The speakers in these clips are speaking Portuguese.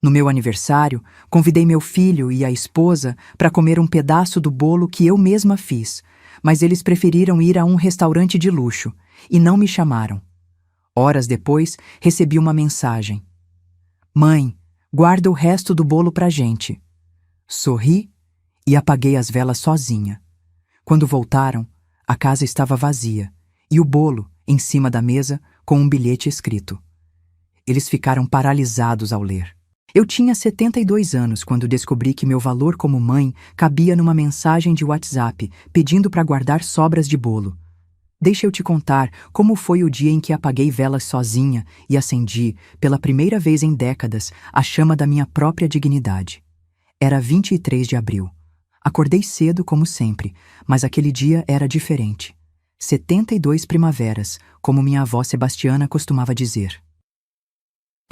No meu aniversário, convidei meu filho e a esposa para comer um pedaço do bolo que eu mesma fiz, mas eles preferiram ir a um restaurante de luxo e não me chamaram. Horas depois, recebi uma mensagem: Mãe, guarda o resto do bolo pra gente. Sorri e apaguei as velas sozinha. Quando voltaram, a casa estava vazia e o bolo, em cima da mesa, com um bilhete escrito. Eles ficaram paralisados ao ler. Eu tinha 72 anos quando descobri que meu valor como mãe cabia numa mensagem de WhatsApp pedindo para guardar sobras de bolo. Deixa eu te contar como foi o dia em que apaguei velas sozinha e acendi, pela primeira vez em décadas, a chama da minha própria dignidade. Era 23 de abril. Acordei cedo, como sempre, mas aquele dia era diferente. 72 primaveras, como minha avó Sebastiana costumava dizer.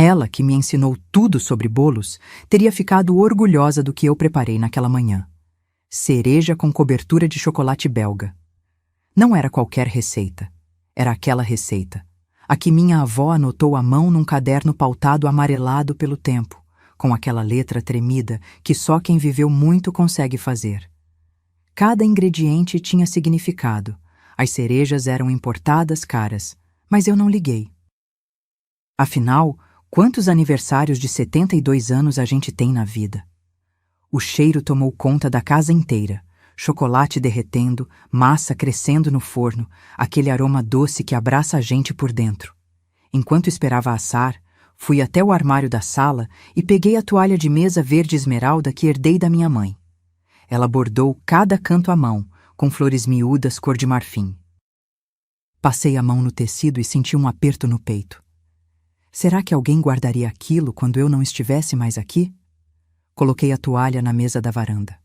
Ela, que me ensinou tudo sobre bolos, teria ficado orgulhosa do que eu preparei naquela manhã. Cereja com cobertura de chocolate belga. Não era qualquer receita. Era aquela receita. A que minha avó anotou à mão num caderno pautado amarelado pelo tempo, com aquela letra tremida que só quem viveu muito consegue fazer. Cada ingrediente tinha significado. As cerejas eram importadas caras, mas eu não liguei. Afinal, quantos aniversários de 72 anos a gente tem na vida? O cheiro tomou conta da casa inteira. Chocolate derretendo, massa crescendo no forno, aquele aroma doce que abraça a gente por dentro. Enquanto esperava assar, fui até o armário da sala e peguei a toalha de mesa verde esmeralda que herdei da minha mãe. Ela bordou cada canto à mão, com flores miúdas cor de marfim. Passei a mão no tecido e senti um aperto no peito. Será que alguém guardaria aquilo quando eu não estivesse mais aqui? Coloquei a toalha na mesa da varanda.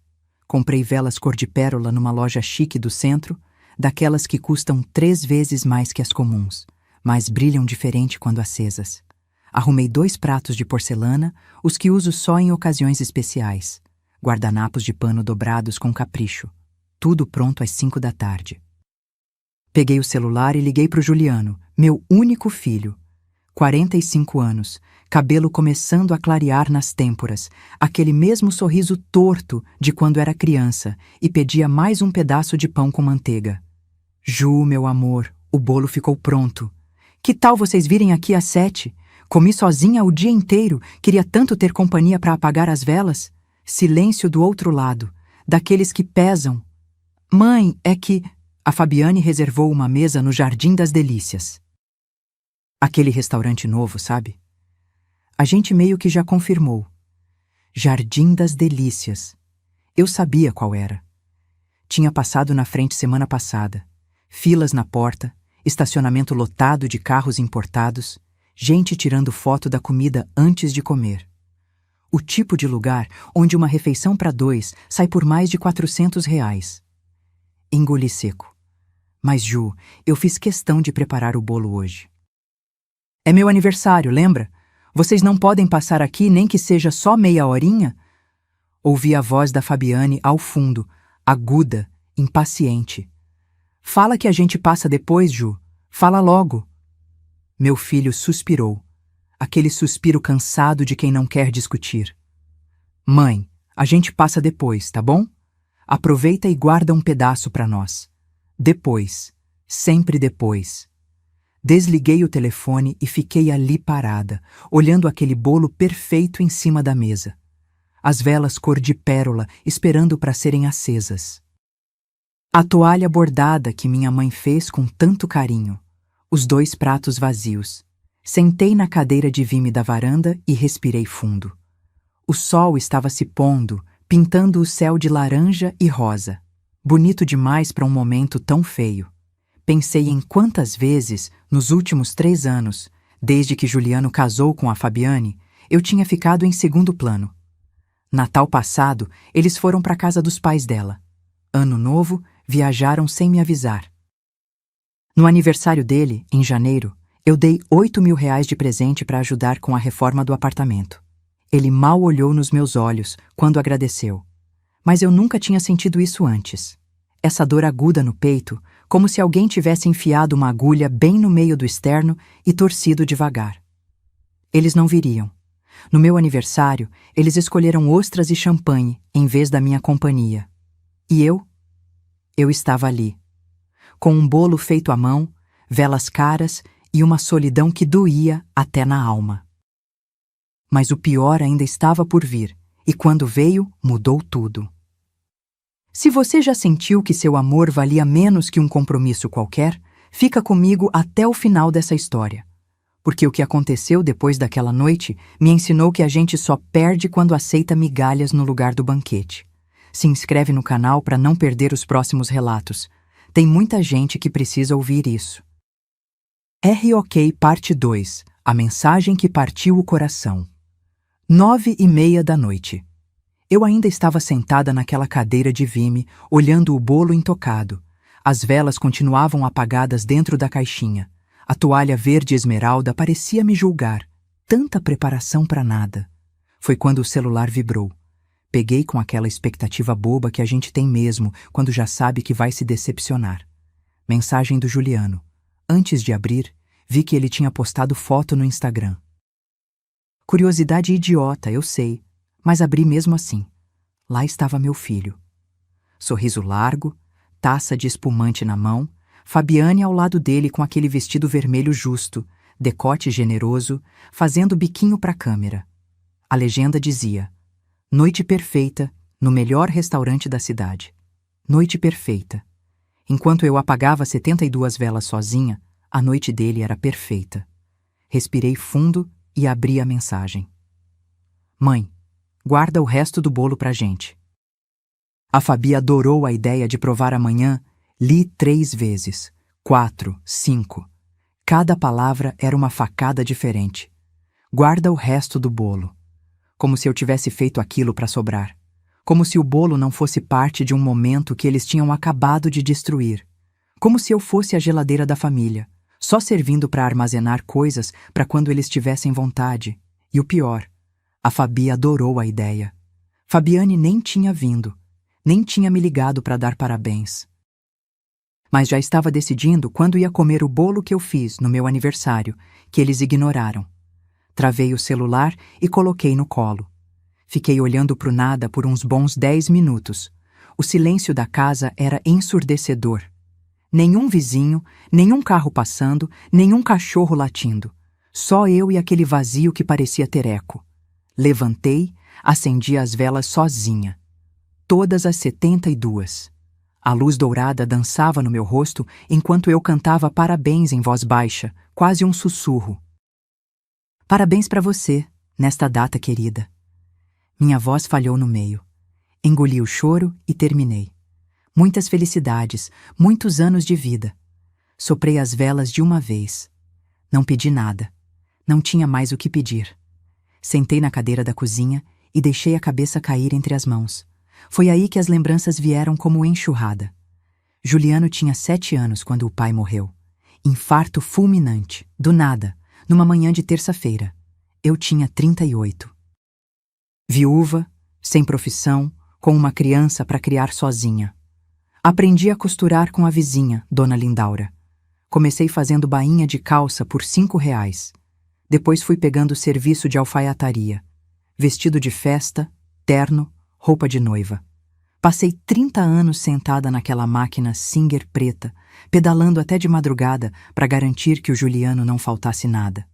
Comprei velas cor de pérola numa loja chique do centro, daquelas que custam 3 vezes mais que as comuns, mas brilham diferente quando acesas. Arrumei 2 pratos de porcelana, os que uso só em ocasiões especiais. Guardanapos de pano dobrados com capricho. Tudo pronto às 5 da tarde. Peguei o celular e liguei para o Juliano, meu único filho. 45 anos, cabelo começando a clarear nas têmporas, aquele mesmo sorriso torto de quando era criança, e pedia mais um pedaço de pão com manteiga. Ju, meu amor, o bolo ficou pronto. Que tal vocês virem aqui às 7? Comi sozinha o dia inteiro, queria tanto ter companhia para apagar as velas. Silêncio do outro lado, daqueles que pesam. Mãe, é que... A Fabiane reservou uma mesa no Jardim das Delícias. Aquele restaurante novo, sabe? A gente meio que já confirmou. Jardim das Delícias. Eu sabia qual era. Tinha passado na frente semana passada. Filas na porta, estacionamento lotado de carros importados, gente tirando foto da comida antes de comer. O tipo de lugar onde uma refeição para 2 sai por mais de R$ 400. Engoli seco. Mas, Ju, eu fiz questão de preparar o bolo hoje. É meu aniversário, lembra? Vocês não podem passar aqui nem que seja só meia horinha? Ouvi a voz da Fabiane ao fundo, aguda, impaciente. Fala que a gente passa depois, Ju. Fala logo. Meu filho suspirou. Aquele suspiro cansado de quem não quer discutir. Mãe, a gente passa depois, tá bom? Aproveita e guarda um pedaço para nós. Depois. Sempre depois. Desliguei o telefone e fiquei ali parada, olhando aquele bolo perfeito em cima da mesa. As velas cor de pérola esperando para serem acesas. A toalha bordada que minha mãe fez com tanto carinho. Os 2 pratos vazios. Sentei na cadeira de vime da varanda e respirei fundo. O sol estava se pondo, pintando o céu de laranja e rosa. Bonito demais para um momento tão feio. Pensei em quantas vezes, nos últimos 3 anos, desde que Juliano casou com a Fabiane, eu tinha ficado em segundo plano. Natal passado, eles foram para a casa dos pais dela. Ano novo, viajaram sem me avisar. No aniversário dele, em janeiro, eu dei R$ 8.000 de presente para ajudar com a reforma do apartamento. Ele mal olhou nos meus olhos quando agradeceu. Mas eu nunca tinha sentido isso antes. Essa dor aguda no peito, como se alguém tivesse enfiado uma agulha bem no meio do externo e torcido devagar. Eles não viriam. No meu aniversário, eles escolheram ostras e champanhe em vez da minha companhia. E eu? Eu estava ali, com um bolo feito à mão, velas caras e uma solidão que doía até na alma. Mas o pior ainda estava por vir, e quando veio, mudou tudo. Se você já sentiu que seu amor valia menos que um compromisso qualquer, fica comigo até o final dessa história. Porque o que aconteceu depois daquela noite me ensinou que a gente só perde quando aceita migalhas no lugar do banquete. Se inscreve no canal para não perder os próximos relatos. Tem muita gente que precisa ouvir isso. ROK Parte 2. A mensagem que partiu o coração. 9:30 da noite. Eu ainda estava sentada naquela cadeira de vime, olhando o bolo intocado. As velas continuavam apagadas dentro da caixinha. A toalha verde esmeralda parecia me julgar. Tanta preparação para nada. Foi quando o celular vibrou. Peguei com aquela expectativa boba que a gente tem mesmo quando já sabe que vai se decepcionar. Mensagem do Juliano. Antes de abrir, vi que ele tinha postado foto no Instagram. Curiosidade idiota, eu sei, mas abri mesmo assim. Lá estava meu filho. Sorriso largo, taça de espumante na mão, Fabiane ao lado dele com aquele vestido vermelho justo, decote generoso, fazendo biquinho para a câmera. A legenda dizia: Noite perfeita, no melhor restaurante da cidade. Noite perfeita. Enquanto eu apagava 72 velas sozinha, a noite dele era perfeita. Respirei fundo e abri a mensagem. Mãe, guarda o resto do bolo pra gente. A Fabi adorou a ideia de provar amanhã. Li 3 vezes, 4, 5. Cada palavra era uma facada diferente. Guarda o resto do bolo. Como se eu tivesse feito aquilo para sobrar. Como se o bolo não fosse parte de um momento que eles tinham acabado de destruir. Como se eu fosse a geladeira da família, só servindo para armazenar coisas para quando eles tivessem vontade. E o pior, a Fabi adorou a ideia. Fabiane nem tinha vindo, nem tinha me ligado para dar parabéns. Mas já estava decidindo quando ia comer o bolo que eu fiz no meu aniversário, que eles ignoraram. Travei o celular e coloquei no colo. Fiquei olhando pro nada por uns bons 10 minutos. O silêncio da casa era ensurdecedor. Nenhum vizinho, nenhum carro passando, nenhum cachorro latindo. Só eu e aquele vazio que parecia ter eco. Levantei, acendi as velas sozinha. Todas as 72. A luz dourada dançava no meu rosto enquanto eu cantava parabéns em voz baixa, quase um sussurro. Parabéns para você, nesta data querida. Minha voz falhou no meio. Engoli o choro e terminei. Muitas felicidades, muitos anos de vida. Soprei as velas de uma vez. Não pedi nada. Não tinha mais o que pedir. Sentei na cadeira da cozinha e deixei a cabeça cair entre as mãos. Foi aí que as lembranças vieram como enxurrada. Juliano tinha 7 anos quando o pai morreu. Infarto fulminante, do nada, numa manhã de terça-feira. Eu tinha 38. Viúva, sem profissão, com uma criança para criar sozinha. Aprendi a costurar com a vizinha, Dona Lindaura. Comecei fazendo bainha de calça por R$ 5. Depois fui pegando serviço de alfaiataria. Vestido de festa, terno, roupa de noiva. Passei 30 anos sentada naquela máquina Singer preta, pedalando até de madrugada para garantir que o Juliano não faltasse nada.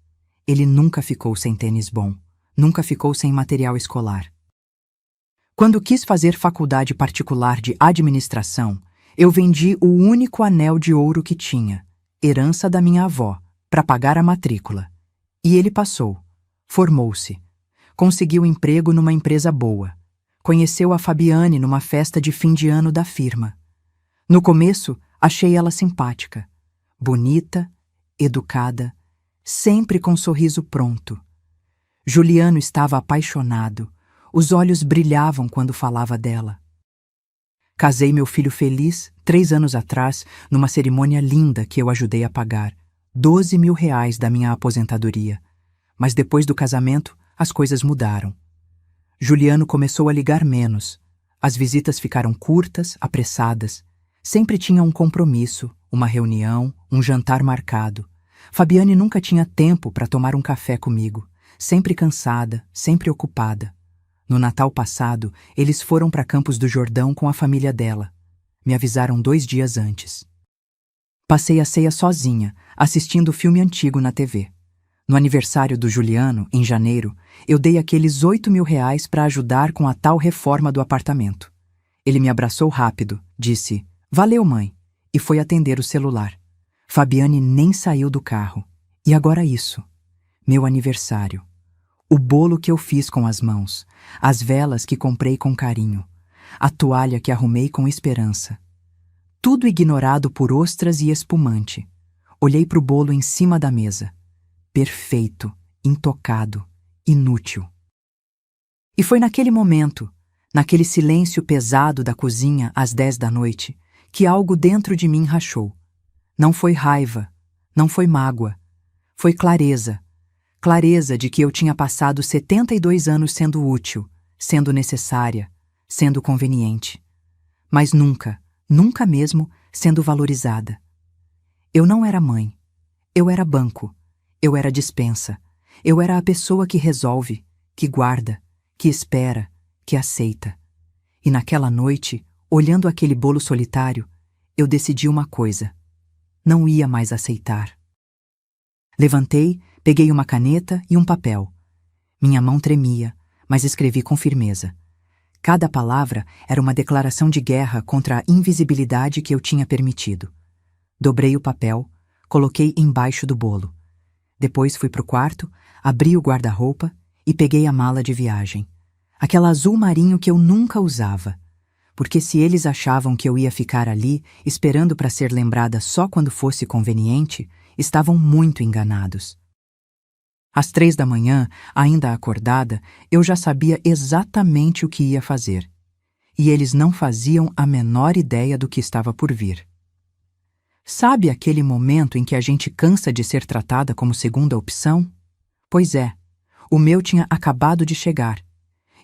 Ele nunca ficou sem tênis bom, nunca ficou sem material escolar. Quando quis fazer faculdade particular de administração, eu vendi o único anel de ouro que tinha, herança da minha avó, para pagar a matrícula. E ele passou, formou-se, conseguiu emprego numa empresa boa. Conheceu a Fabiane numa festa de fim de ano da firma. No começo, achei ela simpática, bonita, educada, sempre com um sorriso pronto. Juliano estava apaixonado, os olhos brilhavam quando falava dela. Casei meu filho feliz 3 anos atrás numa cerimônia linda que eu ajudei a pagar, R$ 12.000 da minha aposentadoria. Mas depois do casamento, as coisas mudaram. Juliano começou a ligar menos. As visitas ficaram curtas, apressadas. Sempre tinha um compromisso, uma reunião, um jantar marcado. Fabiane nunca tinha tempo para tomar um café comigo. sempre cansada, sempre ocupada. No Natal passado, eles foram para Campos do Jordão com a família dela. Me avisaram 2 dias antes. Passei a ceia sozinha, assistindo filme antigo na TV. No aniversário do Juliano, em janeiro, eu dei aqueles R$ 8.000 para ajudar com a tal reforma do apartamento. Ele me abraçou rápido, disse, "Valeu, mãe", e foi atender o celular. Fabiane nem saiu do carro. E agora isso. Meu aniversário. O bolo que eu fiz com as mãos, as velas que comprei com carinho, a toalha que arrumei com esperança. Tudo ignorado por ostras e espumante. Olhei para o bolo em cima da mesa. Perfeito, intocado, inútil. E foi naquele momento, naquele silêncio pesado da cozinha às 10 da noite, que algo dentro de mim rachou. Não foi raiva, não foi mágoa, foi clareza. Clareza de que eu tinha passado 72 anos sendo útil, sendo necessária, sendo conveniente. Mas nunca, nunca mesmo sendo valorizada. Eu não era mãe. Eu era banco. Eu era despensa. Eu era a pessoa que resolve, que guarda, que espera, que aceita. E naquela noite, olhando aquele bolo solitário, eu decidi uma coisa. Não ia mais aceitar. Levantei, peguei uma caneta e um papel. Minha mão tremia, mas escrevi com firmeza. Cada palavra era uma declaração de guerra contra a invisibilidade que eu tinha permitido. Dobrei o papel, coloquei embaixo do bolo. Depois fui para o quarto, abri o guarda-roupa e peguei a mala de viagem. Aquela azul marinho que eu nunca usava. Porque se eles achavam que eu ia ficar ali, esperando para ser lembrada só quando fosse conveniente, estavam muito enganados. Às 3 da manhã, ainda acordada, eu já sabia exatamente o que ia fazer. E eles não faziam a menor ideia do que estava por vir. Sabe aquele momento em que a gente cansa de ser tratada como segunda opção? Pois é, o meu tinha acabado de chegar.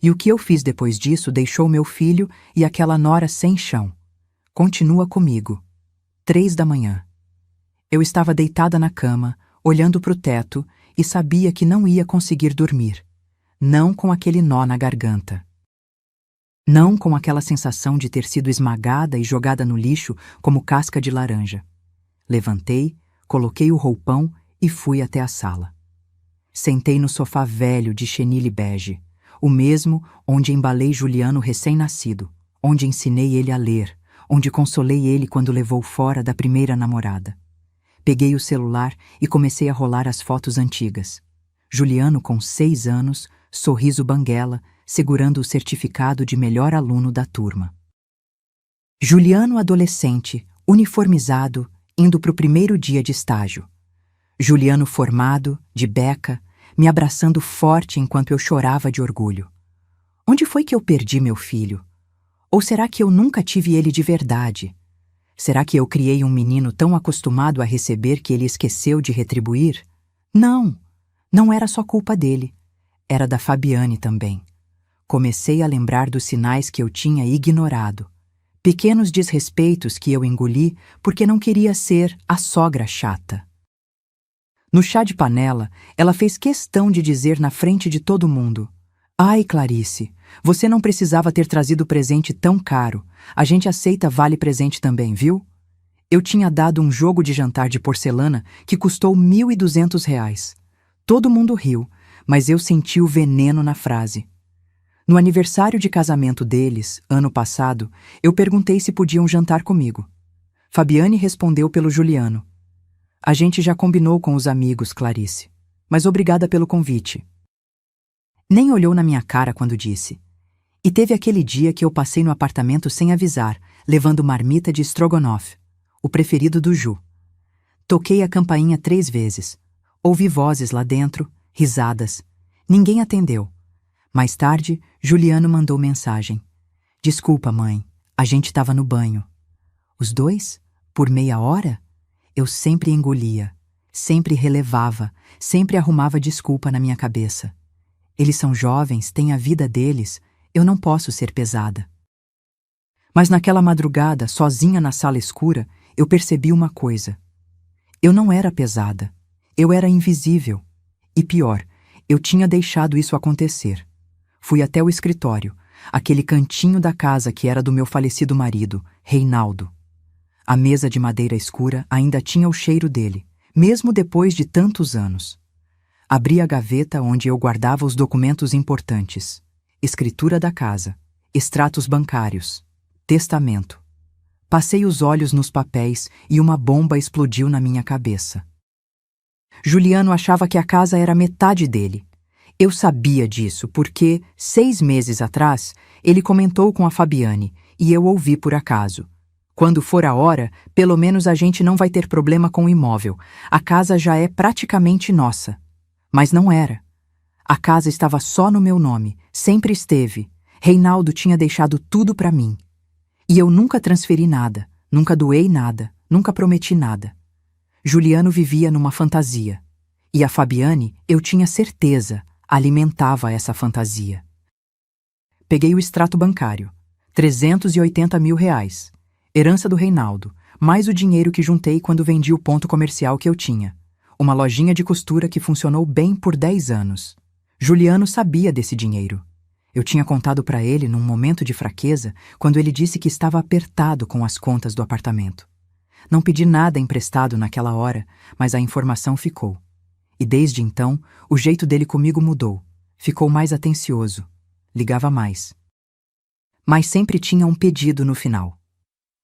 E o que eu fiz depois disso deixou meu filho e aquela nora sem chão. Continua comigo. 3 da manhã. Eu estava deitada na cama, olhando para o teto, e sabia que não ia conseguir dormir. Não com aquele nó na garganta. Não com aquela sensação de ter sido esmagada e jogada no lixo como casca de laranja. Levantei, coloquei o roupão e fui até a sala. Sentei no sofá velho de chenille bege, o mesmo onde embalei Juliano recém-nascido, onde ensinei ele a ler, onde consolei ele quando levou fora da primeira namorada. Peguei o celular e comecei a rolar as fotos antigas. Juliano com 6 anos, sorriso banguela, segurando o certificado de melhor aluno da turma. Juliano adolescente, uniformizado, indo para o primeiro dia de estágio. Juliano formado, de beca, me abraçando forte enquanto eu chorava de orgulho. Onde foi que eu perdi meu filho? Ou será que eu nunca tive ele de verdade? Será que eu criei um menino tão acostumado a receber que ele esqueceu de retribuir? Não, não era só culpa dele. Era da Fabiane também. Comecei a lembrar dos sinais que eu tinha ignorado. Pequenos desrespeitos que eu engoli porque não queria ser a sogra chata. No chá de panela, ela fez questão de dizer na frente de todo mundo: "Ai, Clarice, você não precisava ter trazido presente tão caro. A gente aceita vale-presente também, viu?" Eu tinha dado um jogo de jantar de porcelana que custou R$ 1.200. Todo mundo riu, mas eu senti o veneno na frase. No aniversário de casamento deles, ano passado, eu perguntei se podiam jantar comigo. Fabiane respondeu pelo Juliano. "A gente já combinou com os amigos, Clarice, mas obrigada pelo convite." Nem olhou na minha cara quando disse. E teve aquele dia que eu passei no apartamento sem avisar, levando marmita de estrogonofe, o preferido do Ju. Toquei a campainha 3 vezes. Ouvi vozes lá dentro, risadas. Ninguém atendeu. Mais tarde, Juliano mandou mensagem. "Desculpa, mãe, a gente estava no banho." Os dois? Por meia hora? Eu sempre engolia, sempre relevava, sempre arrumava desculpa na minha cabeça. Eles são jovens, têm a vida deles, eu não posso ser pesada. Mas naquela madrugada, sozinha na sala escura, eu percebi uma coisa. Eu não era pesada, eu era invisível. E pior, Eu tinha deixado isso acontecer. Fui até o escritório, aquele cantinho da casa que era do meu falecido marido, Reinaldo. A mesa de madeira escura ainda tinha o cheiro dele, mesmo depois de tantos anos. Abri a gaveta onde eu guardava os documentos importantes: escritura da casa, extratos bancários, testamento. Passei os olhos nos papéis e uma bomba explodiu na minha cabeça. Juliano achava que a casa era metade dele. Eu sabia disso porque, 6 meses atrás, ele comentou com a Fabiane e eu ouvi por acaso. Quando for a hora, pelo menos a gente não vai ter problema com o imóvel. A casa já é praticamente nossa. Mas não era. A casa estava só no meu nome, sempre esteve. Reinaldo tinha deixado tudo para mim. E eu nunca transferi nada, nunca doei nada, nunca prometi nada. Juliano vivia numa fantasia. E a Fabiane, eu tinha certeza, alimentava essa fantasia. Peguei o extrato bancário. 380 mil reais. Herança do Reinaldo, mais o dinheiro que juntei quando vendi o ponto comercial que eu tinha. Uma lojinha de costura que funcionou bem por 10 anos. Juliano sabia desse dinheiro. Eu tinha contado para ele num momento de fraqueza, quando ele disse que estava apertado com as contas do apartamento. Não pedi nada emprestado naquela hora, mas a informação ficou. E desde então, o jeito dele comigo mudou. Ficou mais atencioso. Ligava mais. Mas sempre tinha um pedido no final.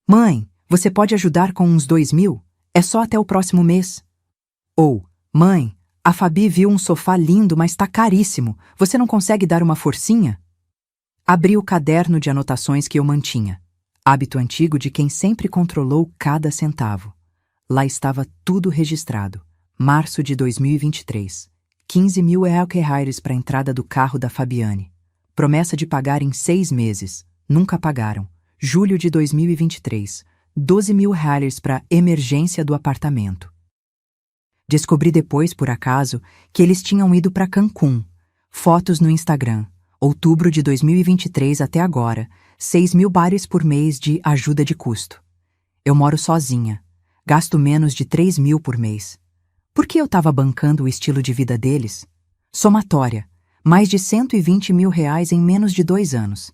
Mãe, você pode ajudar com uns 2.000? É só até o próximo mês. Ou, mãe, a Fabi viu um sofá lindo, mas tá caríssimo. Você não consegue dar uma forcinha? Abri o caderno de anotações que eu mantinha. Hábito antigo de quem sempre controlou cada centavo. Lá estava tudo registrado. Março de 2023. 15 mil reais para a entrada do carro da Fabiane. Promessa de pagar em 6 meses. Nunca pagaram. Julho de 2023. 12 mil reais para emergência do apartamento. Descobri depois, por acaso, que eles tinham ido para Cancún. Fotos no Instagram. Outubro de 2023 até agora. 6 mil bares por mês de ajuda de custo. Eu moro sozinha. Gasto menos de 3 mil por mês. Por que eu estava bancando o estilo de vida deles? Somatória. Mais de 120 mil reais em menos de 2 anos.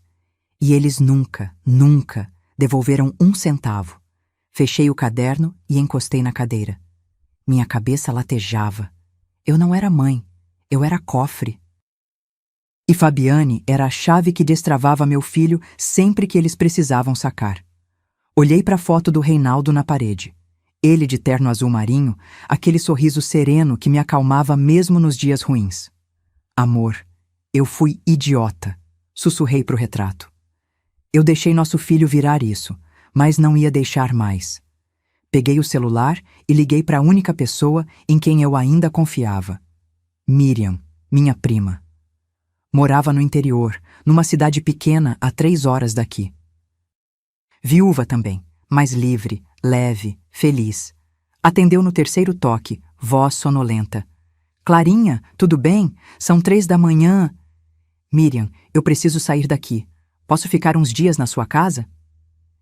E eles nunca devolveram 1 centavo. Fechei o caderno e encostei na cadeira. Minha cabeça latejava. Eu não era mãe, eu era cofre. E Fabiane era a chave que destravava meu filho sempre que eles precisavam sacar. Olhei para a foto do Reinaldo na parede. Ele de terno azul marinho, aquele sorriso sereno que me acalmava mesmo nos dias ruins. Amor, eu fui idiota, sussurrei pro retrato. Eu deixei nosso filho virar isso, mas não ia deixar mais. Peguei o celular e liguei para a única pessoa em quem eu ainda confiava. Miriam, minha prima. Morava no interior, numa cidade pequena a 3 horas daqui. Viúva também, mas livre, leve, feliz. Atendeu no 3º toque, voz sonolenta. Clarinha, tudo bem? São 3 da manhã. Miriam, eu preciso sair daqui. Posso ficar uns dias na sua casa?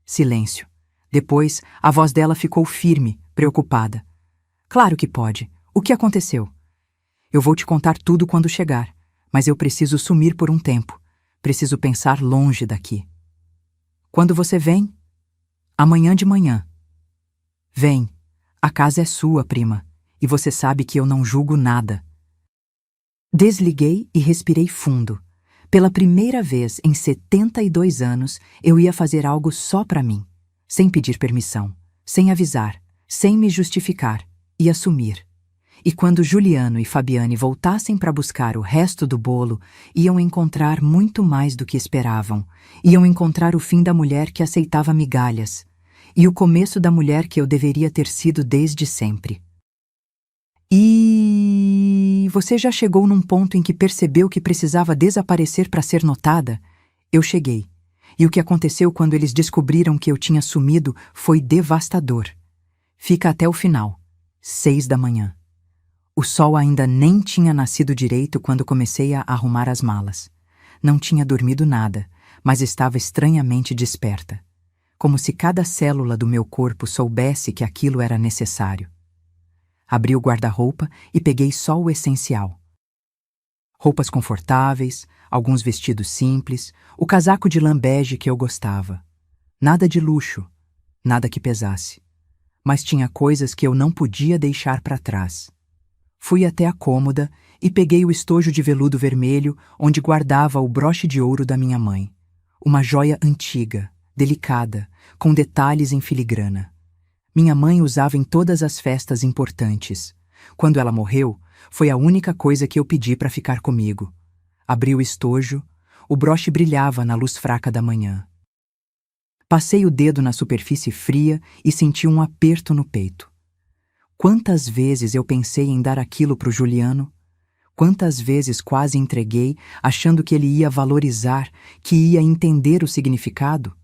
Silêncio. Depois, a voz dela ficou firme, preocupada. Claro que pode. O que aconteceu? Eu vou te contar tudo quando chegar, mas eu preciso sumir por um tempo. Preciso pensar longe daqui. Quando você vem? Amanhã de manhã. Vem. A casa é sua, prima, e você sabe que eu não julgo nada. Desliguei e respirei fundo. Pela primeira vez em 72 anos, eu ia fazer algo só para mim. Sem pedir permissão, sem avisar, sem me justificar, e assumir. E quando Juliano e Fabiane voltassem para buscar o resto do bolo, iam encontrar muito mais do que esperavam. Iam encontrar o fim da mulher que aceitava migalhas, e o começo da mulher que eu deveria ter sido desde sempre. E você já chegou num ponto em que percebeu que precisava desaparecer para ser notada? Eu cheguei. E o que aconteceu quando eles descobriram que eu tinha sumido foi devastador. Fica até o final. 6 da manhã. O sol ainda nem tinha nascido direito quando comecei a arrumar as malas. Não tinha dormido nada, mas estava estranhamente desperta. Como se cada célula do meu corpo soubesse que aquilo era necessário. Abri o guarda-roupa e peguei só o essencial. Roupas confortáveis, alguns vestidos simples, o casaco de lã bege que eu gostava. Nada de luxo, nada que pesasse. Mas tinha coisas que eu não podia deixar para trás. Fui até a cômoda e peguei o estojo de veludo vermelho onde guardava o broche de ouro da minha mãe. Uma joia antiga, delicada, com detalhes em filigrana. Minha mãe usava em todas as festas importantes. Quando ela morreu, foi a única coisa que eu pedi para ficar comigo. Abri o estojo, o broche brilhava na luz fraca da manhã. Passei o dedo na superfície fria e senti um aperto no peito. Quantas vezes eu pensei em dar aquilo para o Juliano? Quantas vezes quase entreguei, achando que ele ia valorizar, que ia entender o significado?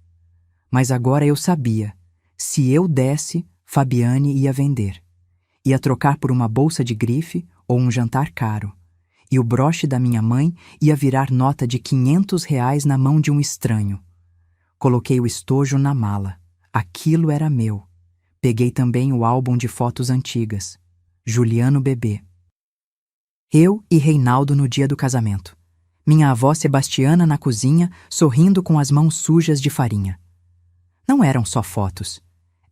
Mas agora eu sabia. Se eu desse, Fabiane ia vender. Ia trocar por uma bolsa de grife ou um jantar caro. E o broche da minha mãe ia virar nota de R$ 500 na mão de um estranho. Coloquei o estojo na mala. Aquilo era meu. Peguei também o álbum de fotos antigas. Juliano bebê. Eu e Reinaldo no dia do casamento. Minha avó Sebastiana na cozinha, sorrindo com as mãos sujas de farinha. Não eram só fotos.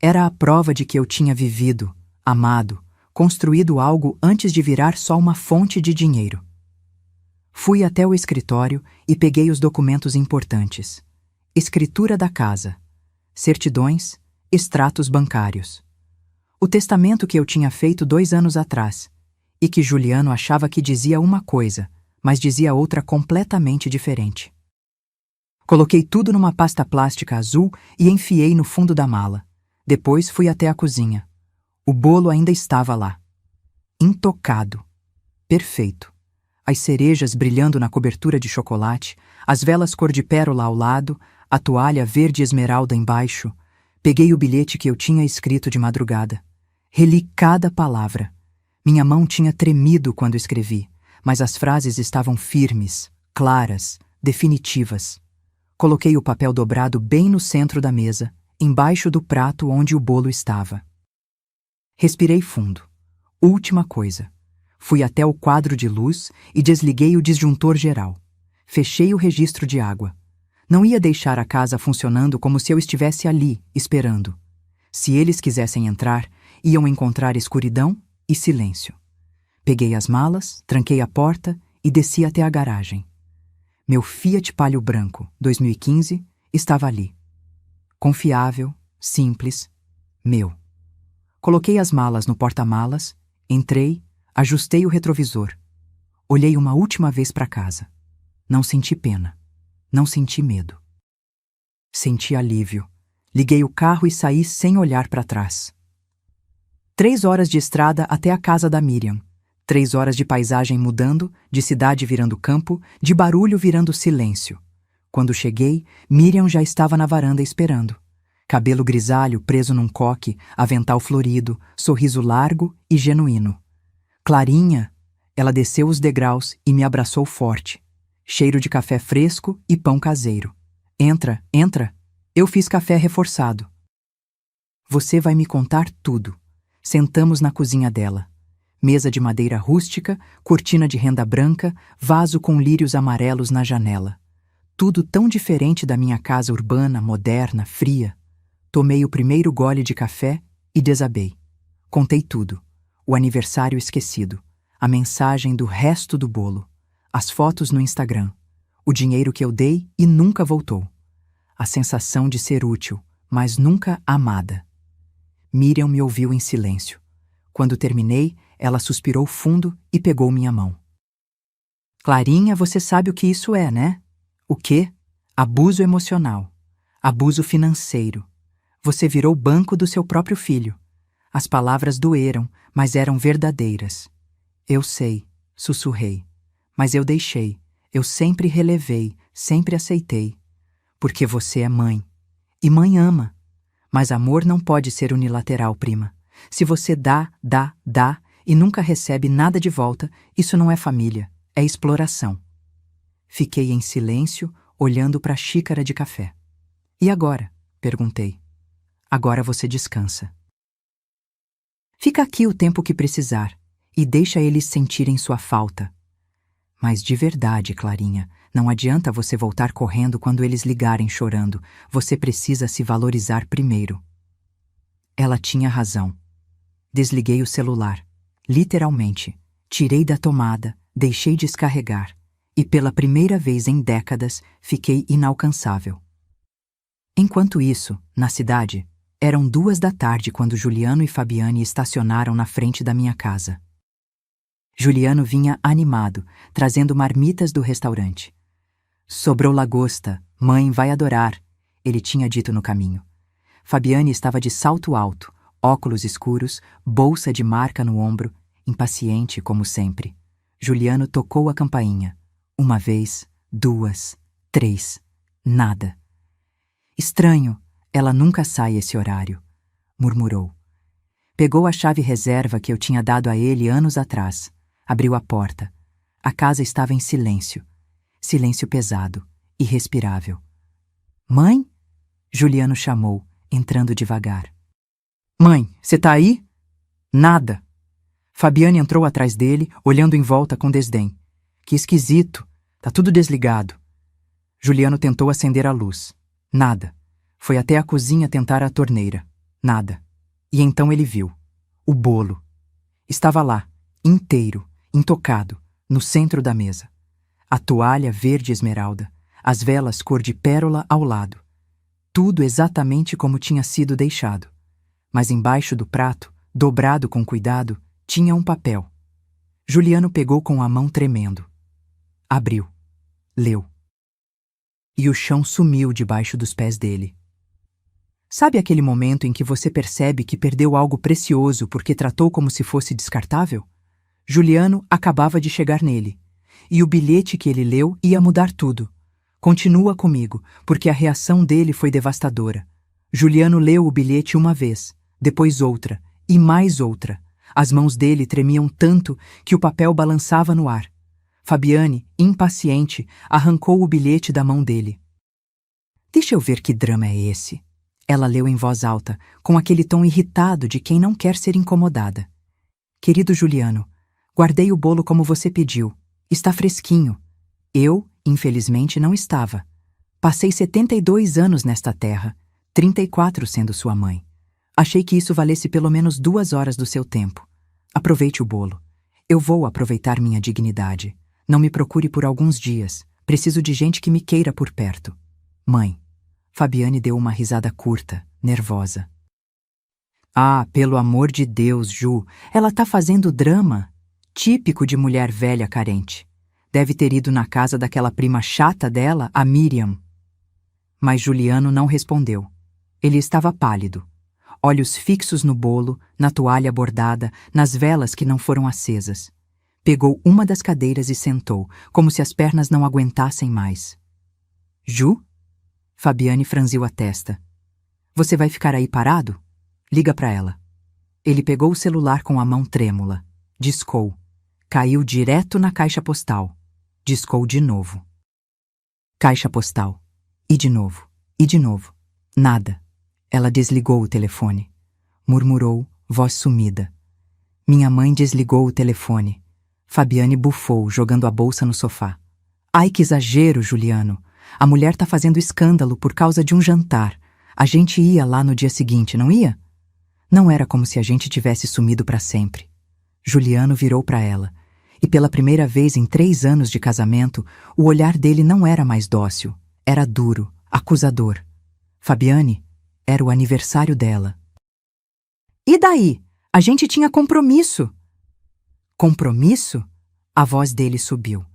Era a prova de que eu tinha vivido, amado, construído algo antes de virar só uma fonte de dinheiro. Fui até o escritório e peguei os documentos importantes. Escritura da casa, certidões, extratos bancários. O testamento que eu tinha feito 2 anos atrás, e que Juliano achava que dizia uma coisa, mas dizia outra completamente diferente. Coloquei tudo numa pasta plástica azul e enfiei no fundo da mala. Depois fui até a cozinha. O bolo ainda estava lá. Intocado. Perfeito. As cerejas brilhando na cobertura de chocolate, as velas cor de pérola ao lado, a toalha verde esmeralda embaixo. Peguei o bilhete que eu tinha escrito de madrugada. Reli cada palavra. Minha mão tinha tremido quando escrevi, mas as frases estavam firmes, claras, definitivas. Coloquei o papel dobrado bem no centro da mesa, embaixo do prato onde o bolo estava. Respirei fundo. Última coisa. Fui até o quadro de luz e desliguei o disjuntor geral. Fechei o registro de água. Não ia deixar a casa funcionando como se eu estivesse ali, esperando. Se eles quisessem entrar, iam encontrar escuridão e silêncio. Peguei as malas, tranquei a porta e desci até a garagem. Meu Fiat Palio branco, 2015, estava ali. Confiável, simples, meu. Coloquei as malas no porta-malas, entrei, ajustei o retrovisor. Olhei uma última vez para casa. Não senti pena. Não senti medo. Senti alívio. Liguei o carro e saí sem olhar para trás. 3 horas de estrada até a casa da Miriam. 3 horas de paisagem mudando, de cidade virando campo, de barulho virando silêncio. Quando cheguei, Miriam já estava na varanda esperando. Cabelo grisalho preso num coque, avental florido, sorriso largo e genuíno. Clarinha, ela desceu os degraus e me abraçou forte. Cheiro de café fresco e pão caseiro. Entra, entra. Eu fiz café reforçado. Você vai me contar tudo. Sentamos na cozinha dela. Mesa de madeira rústica, cortina de renda branca, vaso com lírios amarelos na janela. Tudo tão diferente da minha casa urbana, moderna, fria. Tomei o primeiro gole de café e desabei. Contei tudo. O aniversário esquecido. A mensagem do resto do bolo. As fotos no Instagram. O dinheiro que eu dei e nunca voltou. A sensação de ser útil, mas nunca amada. Miriam me ouviu em silêncio. Quando terminei, ela suspirou fundo e pegou minha mão. Clarinha, você sabe o que isso é, né? O quê? Abuso emocional. Abuso financeiro. Você virou banco do seu próprio filho. As palavras doeram, mas eram verdadeiras. Eu sei, sussurrei. Mas eu deixei. Eu sempre relevei, sempre aceitei. Porque você é mãe. E mãe ama. Mas amor não pode ser unilateral, prima. Se você dá e nunca recebe nada de volta, isso não é família, é exploração. Fiquei em silêncio, olhando para a xícara de café. E agora? Perguntei. Agora você descansa. Fica aqui o tempo que precisar e deixa eles sentirem sua falta. Mas de verdade, Clarinha, não adianta você voltar correndo quando eles ligarem chorando. Você precisa se valorizar primeiro. Ela tinha razão. Desliguei o celular. Literalmente. Tirei da tomada, deixei descarregar. E pela primeira vez em décadas, fiquei inalcançável. Enquanto isso, na cidade, eram 2 da tarde quando Juliano e Fabiane estacionaram na frente da minha casa. Juliano vinha animado, trazendo marmitas do restaurante. Sobrou lagosta, mãe vai adorar, ele tinha dito no caminho. Fabiane estava de salto alto, óculos escuros, bolsa de marca no ombro, impaciente como sempre. Juliano tocou a campainha. 1 vez, 2, 3, nada. Estranho, ela nunca sai esse horário, murmurou. Pegou a chave reserva que eu tinha dado a ele anos atrás. Abriu a porta. A casa estava em silêncio. Silêncio pesado, irrespirável. Mãe? Juliano chamou, entrando devagar. Mãe, você tá aí? Nada. Fabiane entrou atrás dele, olhando em volta com desdém. Que esquisito. Tá tudo desligado. Juliano tentou acender a luz. Nada. Foi até a cozinha tentar a torneira. Nada. E então ele viu. O bolo. Estava lá, inteiro, intocado, no centro da mesa. A toalha verde esmeralda, as velas cor de pérola ao lado. Tudo exatamente como tinha sido deixado. Mas embaixo do prato, dobrado com cuidado, tinha um papel. Juliano pegou com a mão tremendo. Abriu. Leu. E o chão sumiu debaixo dos pés dele. Sabe aquele momento em que você percebe que perdeu algo precioso porque tratou como se fosse descartável? Juliano acabava de chegar nele. E o bilhete que ele leu ia mudar tudo. Continua comigo, porque a reação dele foi devastadora. Juliano leu o bilhete 1 vez, depois outra, e mais outra. As mãos dele tremiam tanto que o papel balançava no ar. Fabiane, impaciente, arrancou o bilhete da mão dele. Deixa eu ver que drama é esse. Ela leu em voz alta, com aquele tom irritado de quem não quer ser incomodada. Querido Juliano, guardei o bolo como você pediu. Está fresquinho. Eu, infelizmente, não estava. Passei 72 anos nesta terra, 34 sendo sua mãe. Achei que isso valesse pelo menos 2 horas do seu tempo. Aproveite o bolo. Eu vou aproveitar minha dignidade. Não me procure por alguns dias. Preciso de gente que me queira por perto. Mãe. Fabiane deu uma risada curta, nervosa. Ah, pelo amor de Deus, Ju, ela tá fazendo drama. Típico de mulher velha carente. Deve ter ido na casa daquela prima chata dela, a Miriam. Mas Juliano não respondeu. Ele estava pálido. Olhos fixos no bolo, na toalha bordada, nas velas que não foram acesas. Pegou uma das cadeiras e sentou, como se as pernas não aguentassem mais. Ju? Fabiane franziu a testa. Você vai ficar aí parado? Liga pra ela. Ele pegou o celular com a mão trêmula. Discou. Caiu direto na caixa postal. Discou de novo. Caixa postal. E de novo. E de novo. Nada. Ela desligou o telefone. Murmurou, voz sumida. Minha mãe desligou o telefone. Fabiane bufou, jogando a bolsa no sofá. Ai, que exagero, Juliano. A mulher tá fazendo escândalo por causa de um jantar. A gente ia lá no dia seguinte, não ia? Não era como se a gente tivesse sumido para sempre. Juliano virou para ela. E pela primeira vez em 3 anos de casamento, o olhar dele não era mais dócil. Era duro, acusador. Fabiane, era o aniversário dela. E daí? A gente tinha compromisso. Compromisso? A voz dele subiu.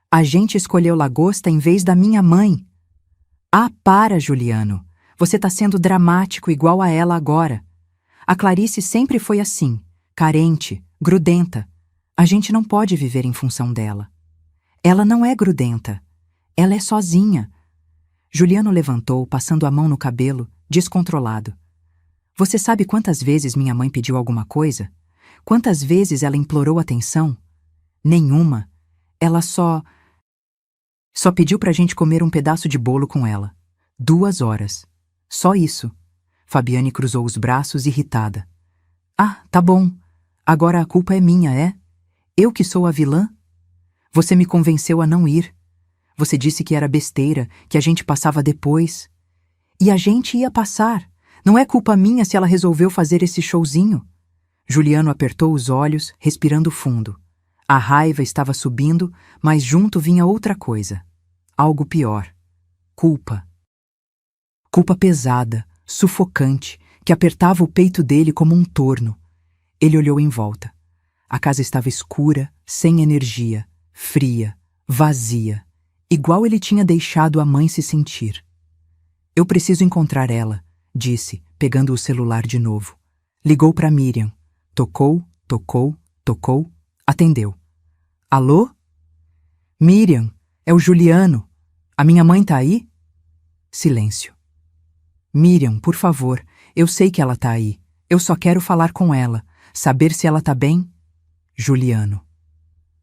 A gente escolheu lagosta em vez da minha mãe. Ah, para, Juliano. Você tá sendo dramático igual a ela agora. A Clarice sempre foi assim, carente, grudenta. A gente não pode viver em função dela. Ela não é grudenta. Ela é sozinha. Juliano levantou, passando a mão no cabelo, descontrolado. Você sabe quantas vezes minha mãe pediu alguma coisa? Quantas vezes ela implorou atenção? Nenhuma. Ela só pediu pra gente comer um pedaço de bolo com ela. 2 horas. Só isso. Fabiane cruzou os braços, irritada. Ah, tá bom. Agora a culpa é minha, é? Eu que sou a vilã? Você me convenceu a não ir. Você disse que era besteira, que a gente passava depois. E a gente ia passar. Não é culpa minha se ela resolveu fazer esse showzinho. Juliano apertou os olhos, respirando fundo. A raiva estava subindo, mas junto vinha outra coisa. Algo pior. Culpa. Culpa pesada, sufocante, que apertava o peito dele como um torno. Ele olhou em volta. A casa estava escura, sem energia, fria, vazia, igual ele tinha deixado a mãe se sentir. Eu preciso encontrar ela, disse, pegando o celular de novo. Ligou para Miriam. Tocou, tocou, tocou. Atendeu. Alô? Miriam, é o Juliano. A minha mãe tá aí? Silêncio. Miriam, por favor, eu sei que ela tá aí. Eu só quero falar com ela, saber se ela tá bem. Juliano.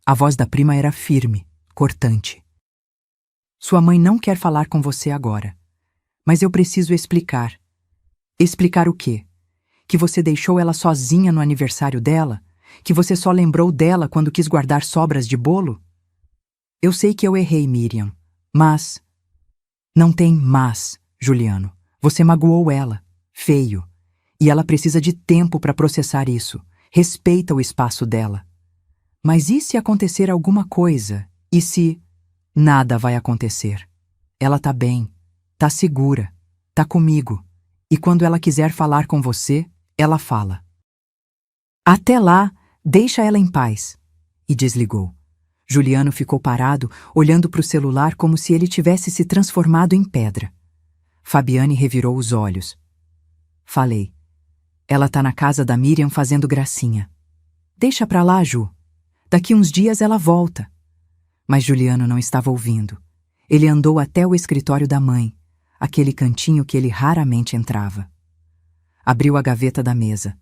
A voz da prima era firme, cortante. Sua mãe não quer falar com você agora. Mas eu preciso explicar. Explicar o quê? Que você deixou ela sozinha no aniversário dela? Que você só lembrou dela quando quis guardar sobras de bolo? Eu sei que eu errei, Miriam, mas... Não tem mas, Juliano. Você magoou ela. Feio. E ela precisa de tempo para processar isso. Respeita o espaço dela. Mas e se acontecer alguma coisa? E se... Nada vai acontecer. Ela tá bem. Tá segura. Tá comigo. E quando ela quiser falar com você, ela fala. Até lá, deixa ela em paz. E desligou. Juliano ficou parado, olhando para o celular como se ele tivesse se transformado em pedra. Fabiane revirou os olhos. Falei. Ela tá na casa da Miriam fazendo gracinha. Deixa pra lá, Ju. Daqui uns dias ela volta. Mas Juliano não estava ouvindo. Ele andou até o escritório da mãe, aquele cantinho que ele raramente entrava. Abriu a gaveta da mesa.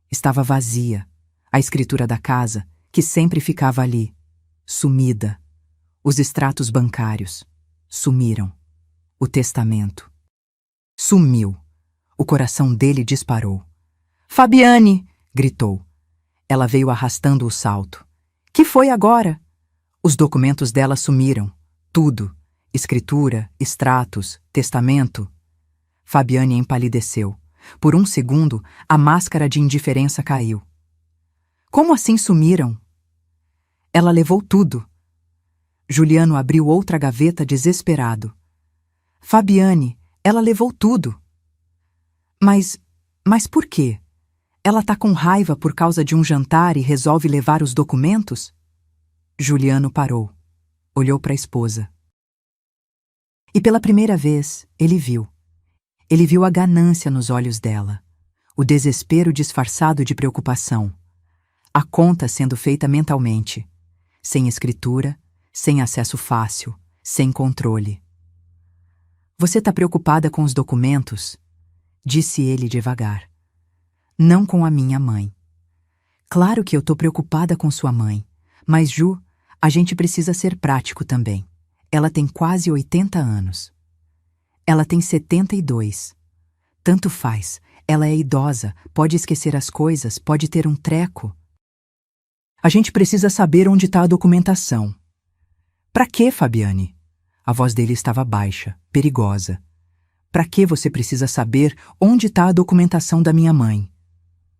Estava vazia. A escritura da casa, que sempre ficava ali, sumida. Os extratos bancários sumiram. O testamento sumiu. O coração dele disparou. Fabiane! Gritou. Ela veio arrastando o salto. Que foi agora? Os documentos dela sumiram. Tudo. Escritura, extratos, testamento. Fabiane empalideceu. Por um segundo, a máscara de indiferença caiu. Como assim sumiram? Ela levou tudo. Juliano abriu outra gaveta desesperado. Fabiane, ela levou tudo. Mas por quê? Ela tá com raiva por causa de um jantar e resolve levar os documentos? Juliano parou. Olhou para a esposa. E pela primeira vez, ele viu. Ele viu a ganância nos olhos dela, o desespero disfarçado de preocupação, a conta sendo feita mentalmente, sem escritura, sem acesso fácil, sem controle. Você tá preocupada com os documentos? Disse ele devagar. Não com a minha mãe. Claro que eu tô preocupada com sua mãe, mas Ju, a gente precisa ser prático também. Ela tem quase 80 anos. Ela tem 72. Tanto faz, ela é idosa, pode esquecer as coisas, pode ter um treco. A gente precisa saber onde está a documentação. Pra quê, Fabiane? A voz dele estava baixa, perigosa. Pra que você precisa saber onde está a documentação da minha mãe?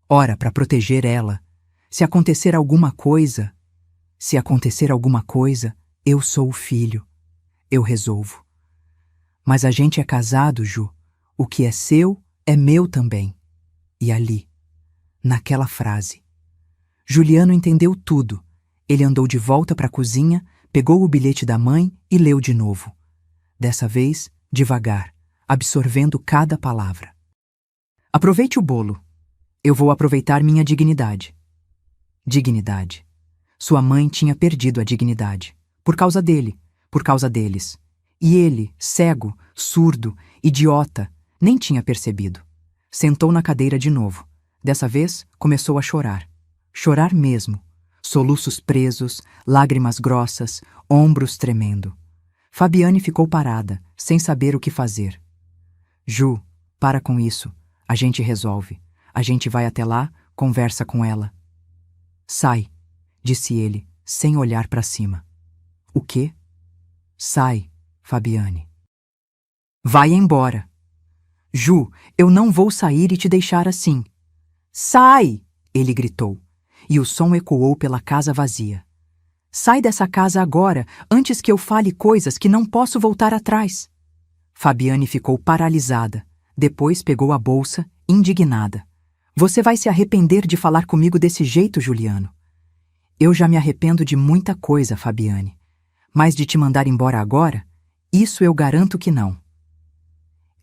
Ora, para proteger ela. Se acontecer alguma coisa... eu sou o filho. Eu resolvo. Mas a gente é casado, Ju. O que é seu é meu também. E ali, naquela frase. Juliano entendeu tudo. Ele andou de volta para a cozinha, pegou o bilhete da mãe e leu de novo. Dessa vez, devagar, absorvendo cada palavra. Aproveite o bolo. Eu vou aproveitar minha dignidade. Dignidade. Sua mãe tinha perdido a dignidade. Por causa dele, por causa deles. E ele, cego, surdo, idiota, nem tinha percebido. Sentou na cadeira de novo. Dessa vez, começou a chorar. Chorar mesmo. Soluços presos, lágrimas grossas, ombros tremendo. Fabiane ficou parada, sem saber o que fazer. Ju, para com isso. A gente resolve. A gente vai até lá, conversa com ela. Sai, disse ele, sem olhar para cima. O quê? Sai, Fabiane. Vai embora. Ju, eu não vou sair e te deixar assim. Sai! Ele gritou, e o som ecoou pela casa vazia. Sai dessa casa agora, antes que eu fale coisas que não posso voltar atrás. Fabiane ficou paralisada. Depois pegou a bolsa, indignada. Você vai se arrepender de falar comigo desse jeito, Juliano. Eu já me arrependo de muita coisa, Fabiane. Mas de te mandar embora agora, isso eu garanto que não.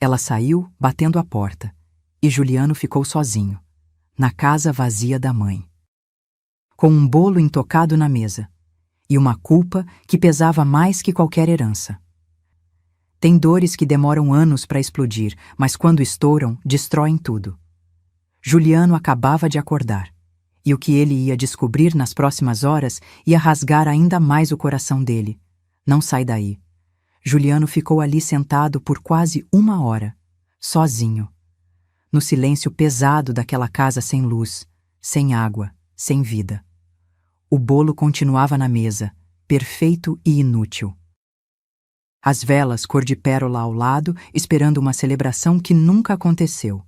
Ela saiu, batendo a porta, e Juliano ficou sozinho, na casa vazia da mãe. Com um bolo intocado na mesa, e uma culpa que pesava mais que qualquer herança. Tem dores que demoram anos para explodir, mas quando estouram, destroem tudo. Juliano acabava de acordar, e o que ele ia descobrir nas próximas horas ia rasgar ainda mais o coração dele. Não sai daí. Juliano ficou ali sentado por quase 1 hora, sozinho, no silêncio pesado daquela casa sem luz, sem água, sem vida. O bolo continuava na mesa, perfeito e inútil. As velas cor de pérola ao lado, esperando uma celebração que nunca aconteceu.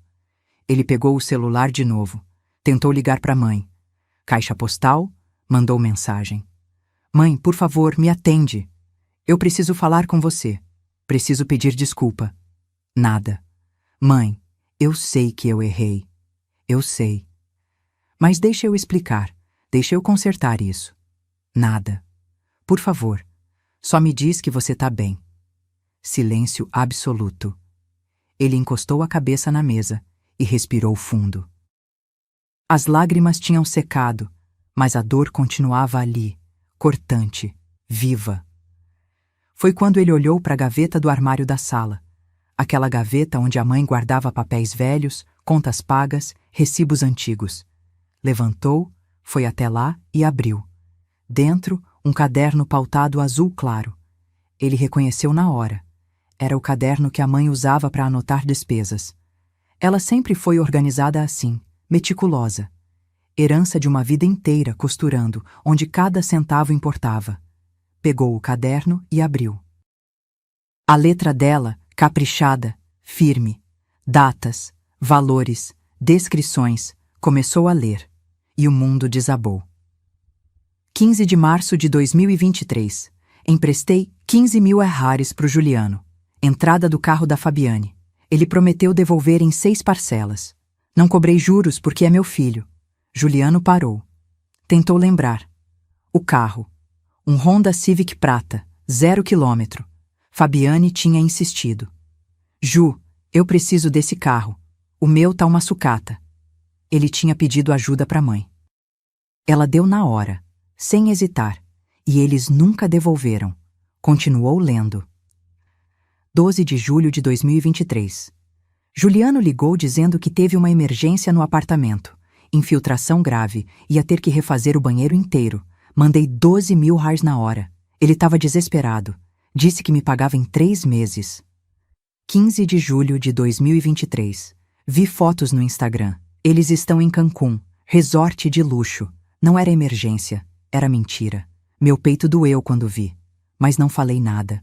Ele pegou o celular de novo, tentou ligar para a mãe. Caixa postal, mandou mensagem. Mãe, por favor, me atende. Eu preciso falar com você. Preciso pedir desculpa. Nada. Mãe, eu sei que eu errei. Eu sei. Mas deixa eu explicar. Deixa eu consertar isso. Nada. Por favor, só me diz que você tá bem. Silêncio absoluto. Ele encostou a cabeça na mesa e respirou fundo. As lágrimas tinham secado, mas a dor continuava ali, cortante, viva. Foi quando ele olhou para a gaveta do armário da sala, aquela gaveta onde a mãe guardava papéis velhos, contas pagas, recibos antigos. Levantou, foi até lá e abriu. Dentro, um caderno pautado azul claro. Ele reconheceu na hora. Era o caderno que a mãe usava para anotar despesas. Ela sempre foi organizada assim, meticulosa. Herança de uma vida inteira costurando, onde cada centavo importava. Pegou o caderno e abriu. A letra dela, caprichada, firme. Datas, valores, descrições. Começou a ler. E o mundo desabou. 15 de março de 2023. Emprestei 15 mil reais pro Juliano. Entrada do carro da Fabiane. Ele prometeu devolver em 6 parcelas. Não cobrei juros porque é meu filho. Juliano parou. Tentou lembrar. O carro. Um Honda Civic prata, 0 km. Fabiane tinha insistido. Ju, eu preciso desse carro. O meu tá uma sucata. Ele tinha pedido ajuda para a mãe. Ela deu na hora, sem hesitar, e eles nunca devolveram. Continuou lendo. 12 de julho de 2023. Juliano ligou dizendo que teve uma emergência no apartamento. Infiltração grave, ia ter que refazer o banheiro inteiro. Mandei 12 mil reais na hora. Ele estava desesperado. Disse que me pagava em 3 meses. 15 de julho de 2023. Vi fotos no Instagram. Eles estão em Cancún, resort de luxo. Não era emergência, era mentira. Meu peito doeu quando vi, mas não falei nada.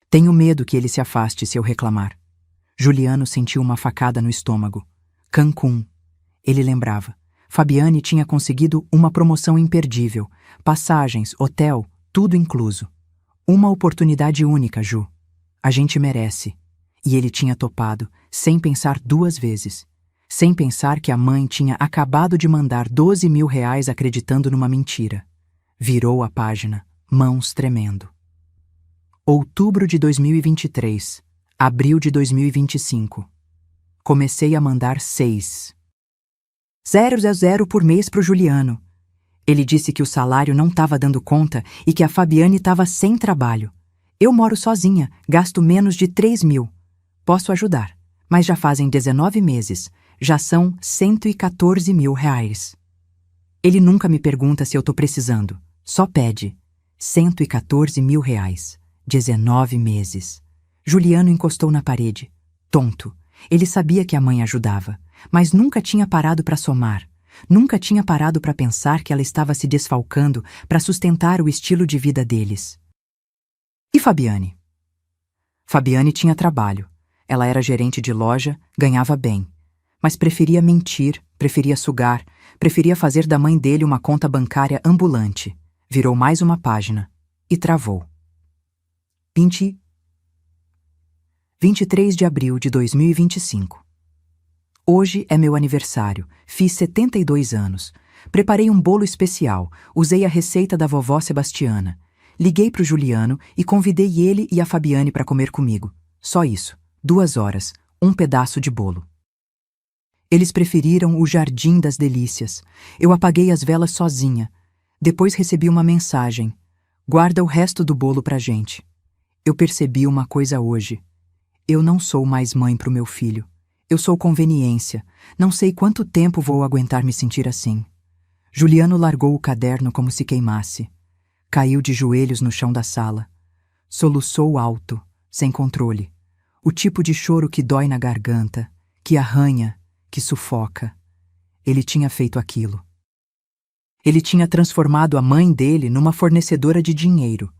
Tenho medo que ele se afaste se eu reclamar. Juliano sentiu uma facada no estômago. Cancún. Ele lembrava. Fabiane tinha conseguido uma promoção imperdível. Passagens, hotel, tudo incluso. Uma oportunidade única, Ju. A gente merece. E ele tinha topado, sem pensar 2 vezes. Sem pensar que a mãe tinha acabado de mandar 12 mil reais acreditando numa mentira. Virou a página, mãos tremendo. Outubro de 2023. Abril de 2025. Comecei a mandar 6,000 por mês pro Juliano. Ele disse que o salário não estava dando conta e que a Fabiane estava sem trabalho. Eu moro sozinha, gasto menos de 3 mil. Posso ajudar, mas já fazem 19 meses. Já são 114 mil reais. Ele nunca me pergunta se eu tô precisando. Só pede. 114 mil reais. 19 meses. Juliano encostou na parede. Tonto. Ele sabia que a mãe ajudava, mas nunca tinha parado para somar. Nunca tinha parado para pensar que ela estava se desfalcando para sustentar o estilo de vida deles. E Fabiane? Fabiane tinha trabalho. Ela era gerente de loja, ganhava bem. Mas preferia mentir, preferia sugar, preferia fazer da mãe dele uma conta bancária ambulante. Virou mais uma página e travou. 23 de abril de 2025. Hoje é meu aniversário, fiz 72 anos. Preparei um bolo especial, usei a receita da vovó Sebastiana. Liguei pro Juliano e convidei ele e a Fabiane para comer comigo. Só isso, 2 horas, um pedaço de bolo. Eles preferiram o Jardim das Delícias. Eu apaguei as velas sozinha. Depois recebi uma mensagem. Guarda o resto do bolo pra gente. Eu percebi uma coisa hoje. Eu não sou mais mãe pro meu filho. Eu sou conveniência. Não sei quanto tempo vou aguentar me sentir assim. Juliano largou o caderno como se queimasse. Caiu de joelhos no chão da sala. Soluçou alto, sem controle. O tipo de choro que dói na garganta, que arranha, que sufoca. Ele tinha feito aquilo. Ele tinha transformado a mãe dele numa fornecedora de dinheiro,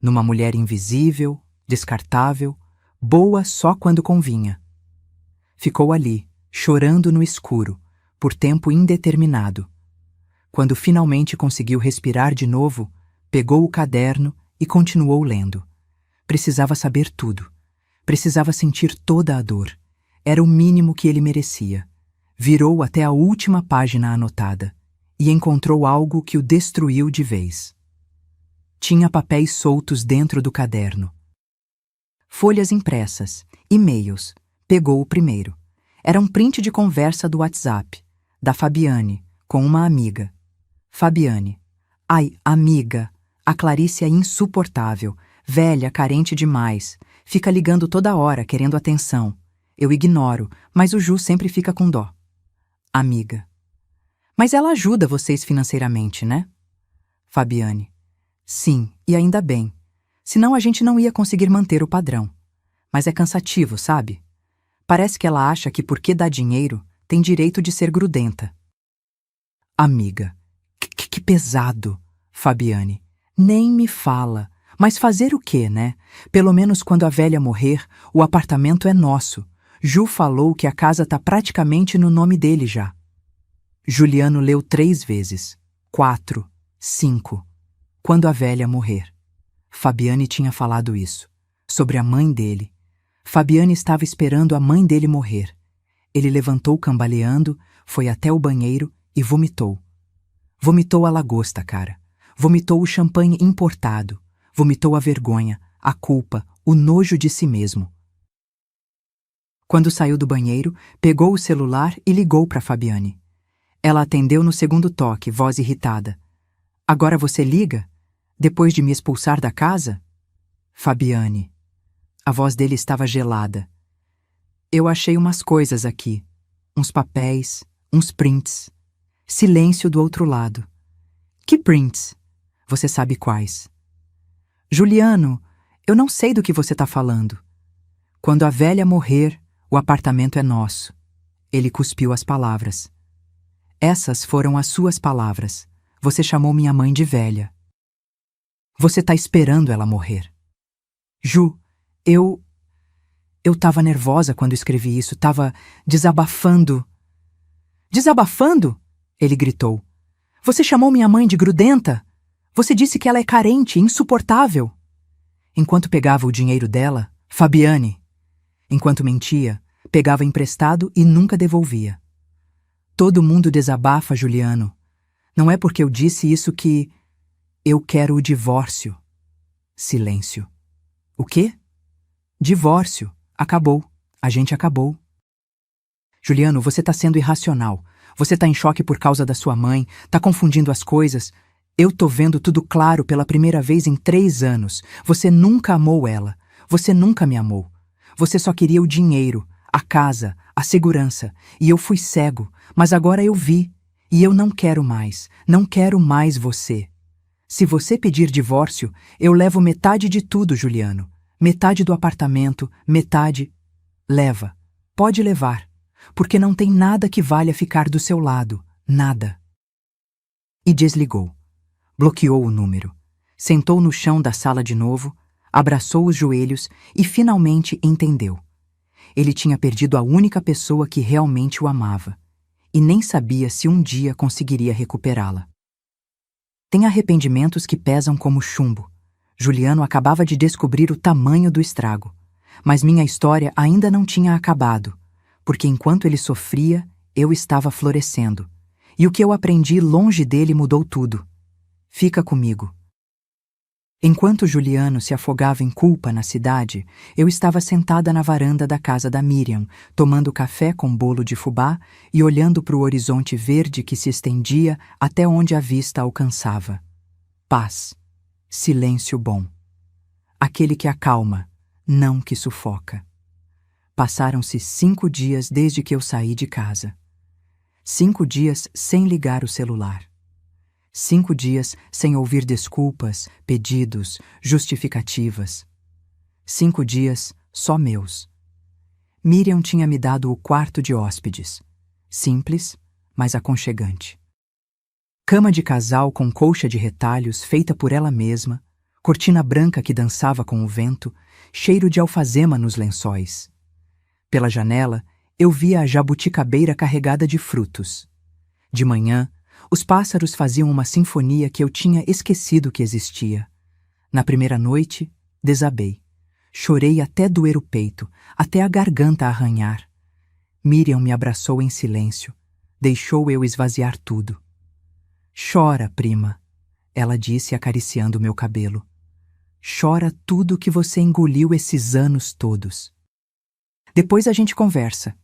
numa mulher invisível, descartável, boa só quando convinha. Ficou ali, chorando no escuro, por tempo indeterminado. Quando finalmente conseguiu respirar de novo, pegou o caderno e continuou lendo. Precisava saber tudo. Precisava sentir toda a dor. Era o mínimo que ele merecia. Virou até a última página anotada e encontrou algo que o destruiu de vez. Tinha papéis soltos dentro do caderno. Folhas impressas, e-mails. Pegou o primeiro. Era um print de conversa do WhatsApp, da Fabiane, com uma amiga. Fabiane. Ai, amiga, a Clarice é insuportável, velha, carente demais. Fica ligando toda hora, querendo atenção. Eu ignoro, mas o Ju sempre fica com dó. Amiga. Mas ela ajuda vocês financeiramente, né? Fabiane. Sim, e ainda bem. Senão a gente não ia conseguir manter o padrão. Mas é cansativo, sabe? Parece que ela acha que porque dá dinheiro, tem direito de ser grudenta. Amiga. Que pesado. Fabiane. Nem me fala. Mas fazer o quê, né? Pelo menos quando a velha morrer, o apartamento é nosso. Ju falou que a casa tá praticamente no nome dele já. Juliano leu 3 vezes. 4. 5. Quando a velha morrer. Fabiane tinha falado isso. Sobre a mãe dele. Fabiane estava esperando a mãe dele morrer. Ele levantou cambaleando, foi até o banheiro e vomitou. Vomitou a lagosta, cara. Vomitou o champanhe importado. Vomitou a vergonha, a culpa, o nojo de si mesmo. Quando saiu do banheiro, pegou o celular e ligou para Fabiane. Ela atendeu no segundo toque, voz irritada. Agora você liga? Depois de me expulsar da casa? Fabiane. A voz dele estava gelada. Eu achei umas coisas aqui. Uns papéis, uns prints. Silêncio do outro lado. Que prints? Você sabe quais. Juliano, eu não sei do que você está falando. Quando a velha morrer, o apartamento é nosso. Ele cuspiu as palavras. Essas foram as suas palavras. Você chamou minha mãe de velha. Você está esperando ela morrer. Ju, eu tava nervosa quando escrevi isso, tava desabafando. Desabafando? Ele gritou. Você chamou minha mãe de grudenta? Você disse que ela é carente, insuportável. Enquanto pegava o dinheiro dela, Fabiane. Enquanto mentia, pegava emprestado e nunca devolvia. Todo mundo desabafa, Juliano. Não é porque eu disse isso que... Eu quero o divórcio. Silêncio. O quê? Divórcio. Acabou. A gente acabou. Juliano, você tá sendo irracional. Você tá em choque por causa da sua mãe, tá confundindo as coisas. Eu tô vendo tudo claro pela primeira vez em 3 anos. Você nunca amou ela. Você nunca me amou. Você só queria o dinheiro, a casa, a segurança. E eu fui cego, mas agora eu vi. E eu não quero mais. Não quero mais você. Se você pedir divórcio, eu levo metade de tudo, Juliano. Metade do apartamento, metade... Leva. Pode levar. Porque não tem nada que valha ficar do seu lado. Nada. E desligou. Bloqueou o número. Sentou no chão da sala de novo, abraçou os joelhos e finalmente entendeu. Ele tinha perdido a única pessoa que realmente o amava, e nem sabia se um dia conseguiria recuperá-la. Tem arrependimentos que pesam como chumbo. Juliano acabava de descobrir o tamanho do estrago, mas minha história ainda não tinha acabado, porque enquanto ele sofria, eu estava florescendo, e o que eu aprendi longe dele mudou tudo. Fica comigo. Enquanto Juliano se afogava em culpa na cidade, eu estava sentada na varanda da casa da Miriam, tomando café com bolo de fubá e olhando para o horizonte verde que se estendia até onde a vista alcançava. Paz. Silêncio bom. Aquele que acalma, não que sufoca. Passaram-se 5 dias desde que eu saí de casa. 5 dias sem ligar o celular. 5 dias sem ouvir desculpas, pedidos, justificativas. 5 dias só meus. Miriam tinha me dado o quarto de hóspedes. Simples, mas aconchegante. Cama de casal com colcha de retalhos feita por ela mesma, cortina branca que dançava com o vento, cheiro de alfazema nos lençóis. Pela janela, eu via a jabuticabeira carregada de frutos. De manhã, os pássaros faziam uma sinfonia que eu tinha esquecido que existia. Na primeira noite, desabei. Chorei até doer o peito, até a garganta arranhar. Miriam me abraçou em silêncio. Deixou eu esvaziar tudo. Chora, prima, ela disse acariciando meu cabelo. Chora tudo que você engoliu esses anos todos. Depois a gente conversa.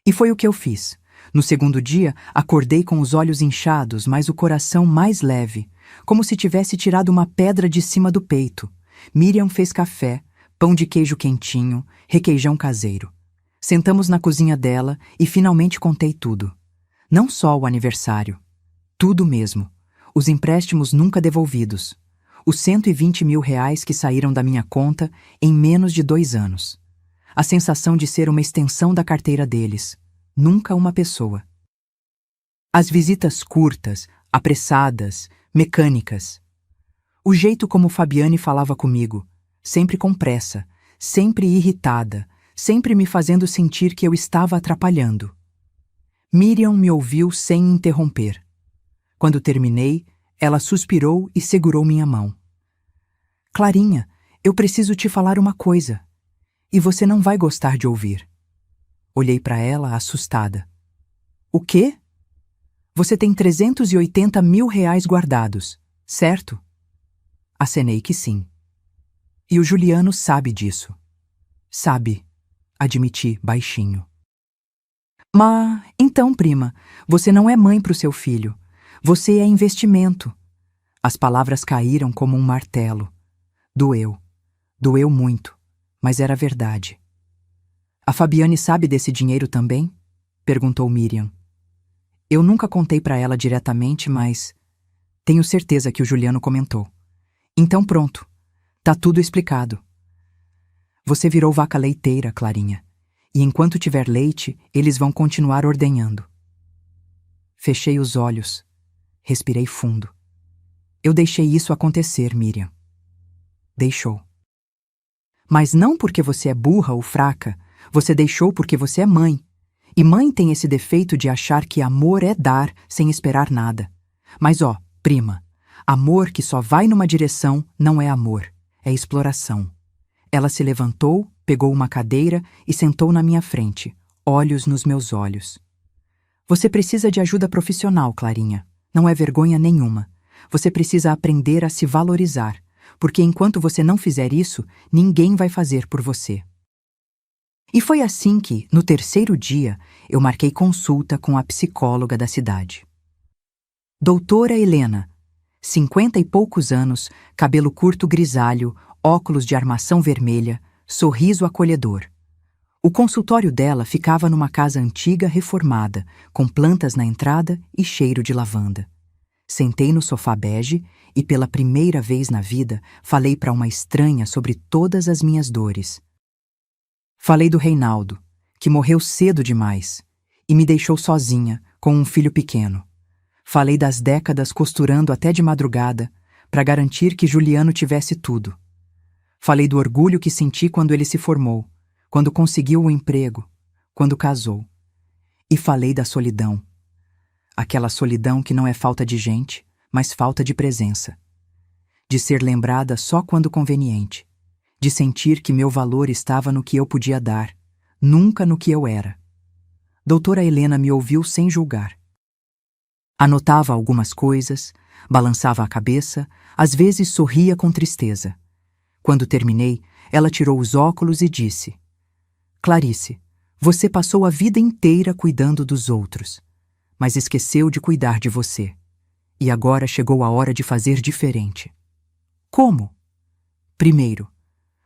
E foi o que eu fiz. No segundo dia, acordei com os olhos inchados, mas o coração mais leve, como se tivesse tirado uma pedra de cima do peito. Miriam fez café, pão de queijo quentinho, requeijão caseiro. Sentamos na cozinha dela e finalmente contei tudo. Não só o aniversário. Tudo mesmo. Os empréstimos nunca devolvidos. Os R$ 120 mil que saíram da minha conta em menos de 2 anos. A sensação de ser uma extensão da carteira deles. Nunca uma pessoa. As visitas curtas, apressadas, mecânicas. O jeito como Fabiane falava comigo, sempre com pressa, sempre irritada, sempre me fazendo sentir que eu estava atrapalhando. Miriam me ouviu sem interromper. Quando terminei, ela suspirou e segurou minha mão. Clarinha, eu preciso te falar uma coisa. E você não vai gostar de ouvir. Olhei para ela, assustada. O quê? Você tem R$ 380 mil guardados, certo? Acenei que sim. E o Juliano sabe disso. Sabe, admiti baixinho. Mas, então, prima, você não é mãe para o seu filho. Você é investimento. As palavras caíram como um martelo. Doeu. Doeu muito, mas era verdade. A Fabiane sabe desse dinheiro também? Perguntou Miriam. Eu nunca contei para ela diretamente, mas tenho certeza que o Juliano comentou. Então pronto, tá tudo explicado. Você virou vaca leiteira, Clarinha, e enquanto tiver leite, eles vão continuar ordenhando. Fechei os olhos, respirei fundo. Eu deixei isso acontecer, Miriam. Deixou. Mas não porque você é burra ou fraca, você deixou porque você é mãe. E mãe tem esse defeito de achar que amor é dar sem esperar nada. Mas ó, prima, amor que só vai numa direção não é amor, é exploração. Ela se levantou, pegou uma cadeira e sentou na minha frente, olhos nos meus olhos. Você precisa de ajuda profissional, Clarinha. Não é vergonha nenhuma. Você precisa aprender a se valorizar, porque enquanto você não fizer isso, ninguém vai fazer por você. E foi assim que, no terceiro dia, eu marquei consulta com a psicóloga da cidade. Doutora Helena, 50 e poucos anos, cabelo curto grisalho, óculos de armação vermelha, sorriso acolhedor. O consultório dela ficava numa casa antiga reformada, com plantas na entrada e cheiro de lavanda. Sentei no sofá bege e, pela primeira vez na vida, falei para uma estranha sobre todas as minhas dores. Falei do Reinaldo, que morreu cedo demais, e me deixou sozinha, com um filho pequeno. Falei das décadas costurando até de madrugada para garantir que Juliano tivesse tudo. Falei do orgulho que senti quando ele se formou, quando conseguiu o emprego, quando casou. E falei da solidão. Aquela solidão que não é falta de gente, mas falta de presença. De ser lembrada só quando conveniente. De sentir que meu valor estava no que eu podia dar, nunca no que eu era. Doutora Helena me ouviu sem julgar. Anotava algumas coisas, balançava a cabeça, às vezes sorria com tristeza. Quando terminei, ela tirou os óculos e disse: Clarice, você passou a vida inteira cuidando dos outros, mas esqueceu de cuidar de você. E agora chegou a hora de fazer diferente. Como? Primeiro,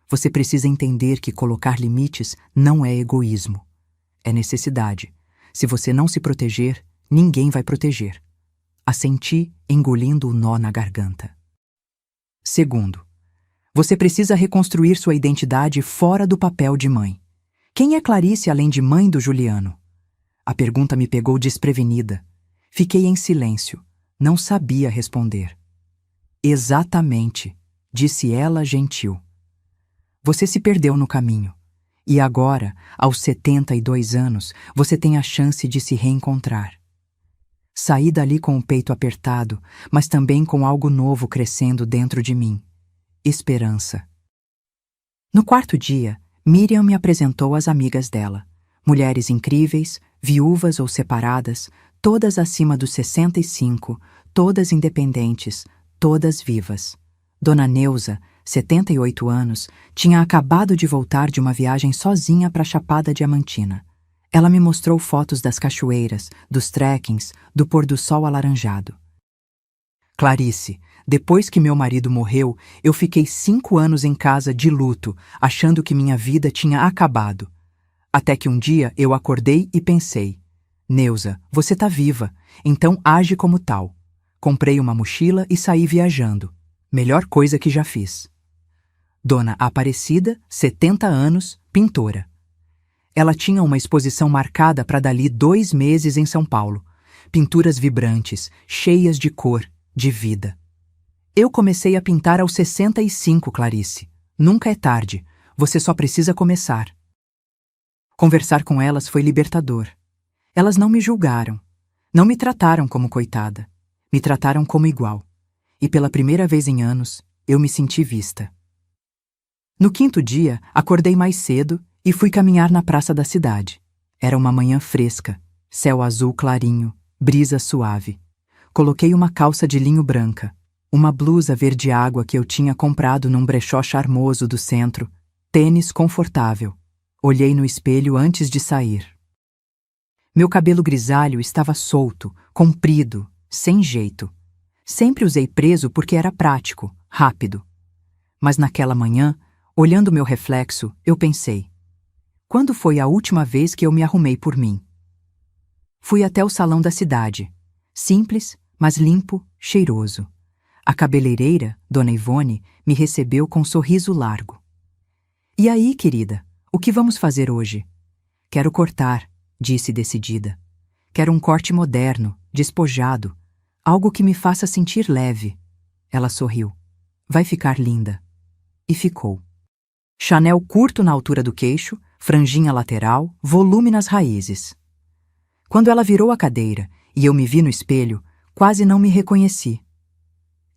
você precisa entender que colocar limites não é egoísmo. É necessidade. Se você não se proteger, ninguém vai proteger. Assenti, engolindo o nó na garganta. Segundo, você precisa reconstruir sua identidade fora do papel de mãe. Quem é Clarice além de mãe do Juliano? A pergunta me pegou desprevenida. Fiquei em silêncio. Não sabia responder. Exatamente, disse ela gentil. Você se perdeu no caminho. E agora, aos 72 anos, você tem a chance de se reencontrar. Saí dali com o peito apertado, mas também com algo novo crescendo dentro de mim. Esperança. No quarto dia, Miriam me apresentou às amigas dela. Mulheres incríveis, viúvas ou separadas, todas acima dos 65, todas independentes, todas vivas. Dona Neuza, 78 anos, tinha acabado de voltar de uma viagem sozinha para a Chapada Diamantina. Ela me mostrou fotos das cachoeiras, dos trekkings, do pôr do sol alaranjado. Clarice, depois que meu marido morreu, eu fiquei 5 anos em casa de luto, achando que minha vida tinha acabado. Até que um dia eu acordei e pensei: Neuza, você tá viva, então age como tal. Comprei uma mochila e saí viajando. Melhor coisa que já fiz. Dona Aparecida, 70 anos, pintora. Ela tinha uma exposição marcada para dali 2 meses em São Paulo. Pinturas vibrantes, cheias de cor, de vida. Eu comecei a pintar aos 65, Clarice. Nunca é tarde, você só precisa começar. Conversar com elas foi libertador. Elas não me julgaram, não me trataram como coitada, me trataram como igual. E pela primeira vez em anos, eu me senti vista. No 5º dia, acordei mais cedo e fui caminhar na praça da cidade. Era uma manhã fresca, céu azul clarinho, brisa suave. Coloquei uma calça de linho branca, uma blusa verde água que eu tinha comprado num brechó charmoso do centro, tênis confortável. Olhei no espelho antes de sair. Meu cabelo grisalho estava solto, comprido, sem jeito. Sempre usei preso porque era prático, rápido. Mas naquela manhã, olhando meu reflexo, eu pensei: quando foi a última vez que eu me arrumei por mim? Fui até o salão da cidade. Simples, mas limpo, cheiroso. A cabeleireira, Dona Ivone, me recebeu com um sorriso largo. E aí, querida, o que vamos fazer hoje? Quero cortar, disse decidida. Quero um corte moderno, despojado, algo que me faça sentir leve. Ela sorriu. Vai ficar linda. E ficou. Chanel curto na altura do queixo, franjinha lateral, volume nas raízes. Quando ela virou a cadeira e eu me vi no espelho, quase não me reconheci.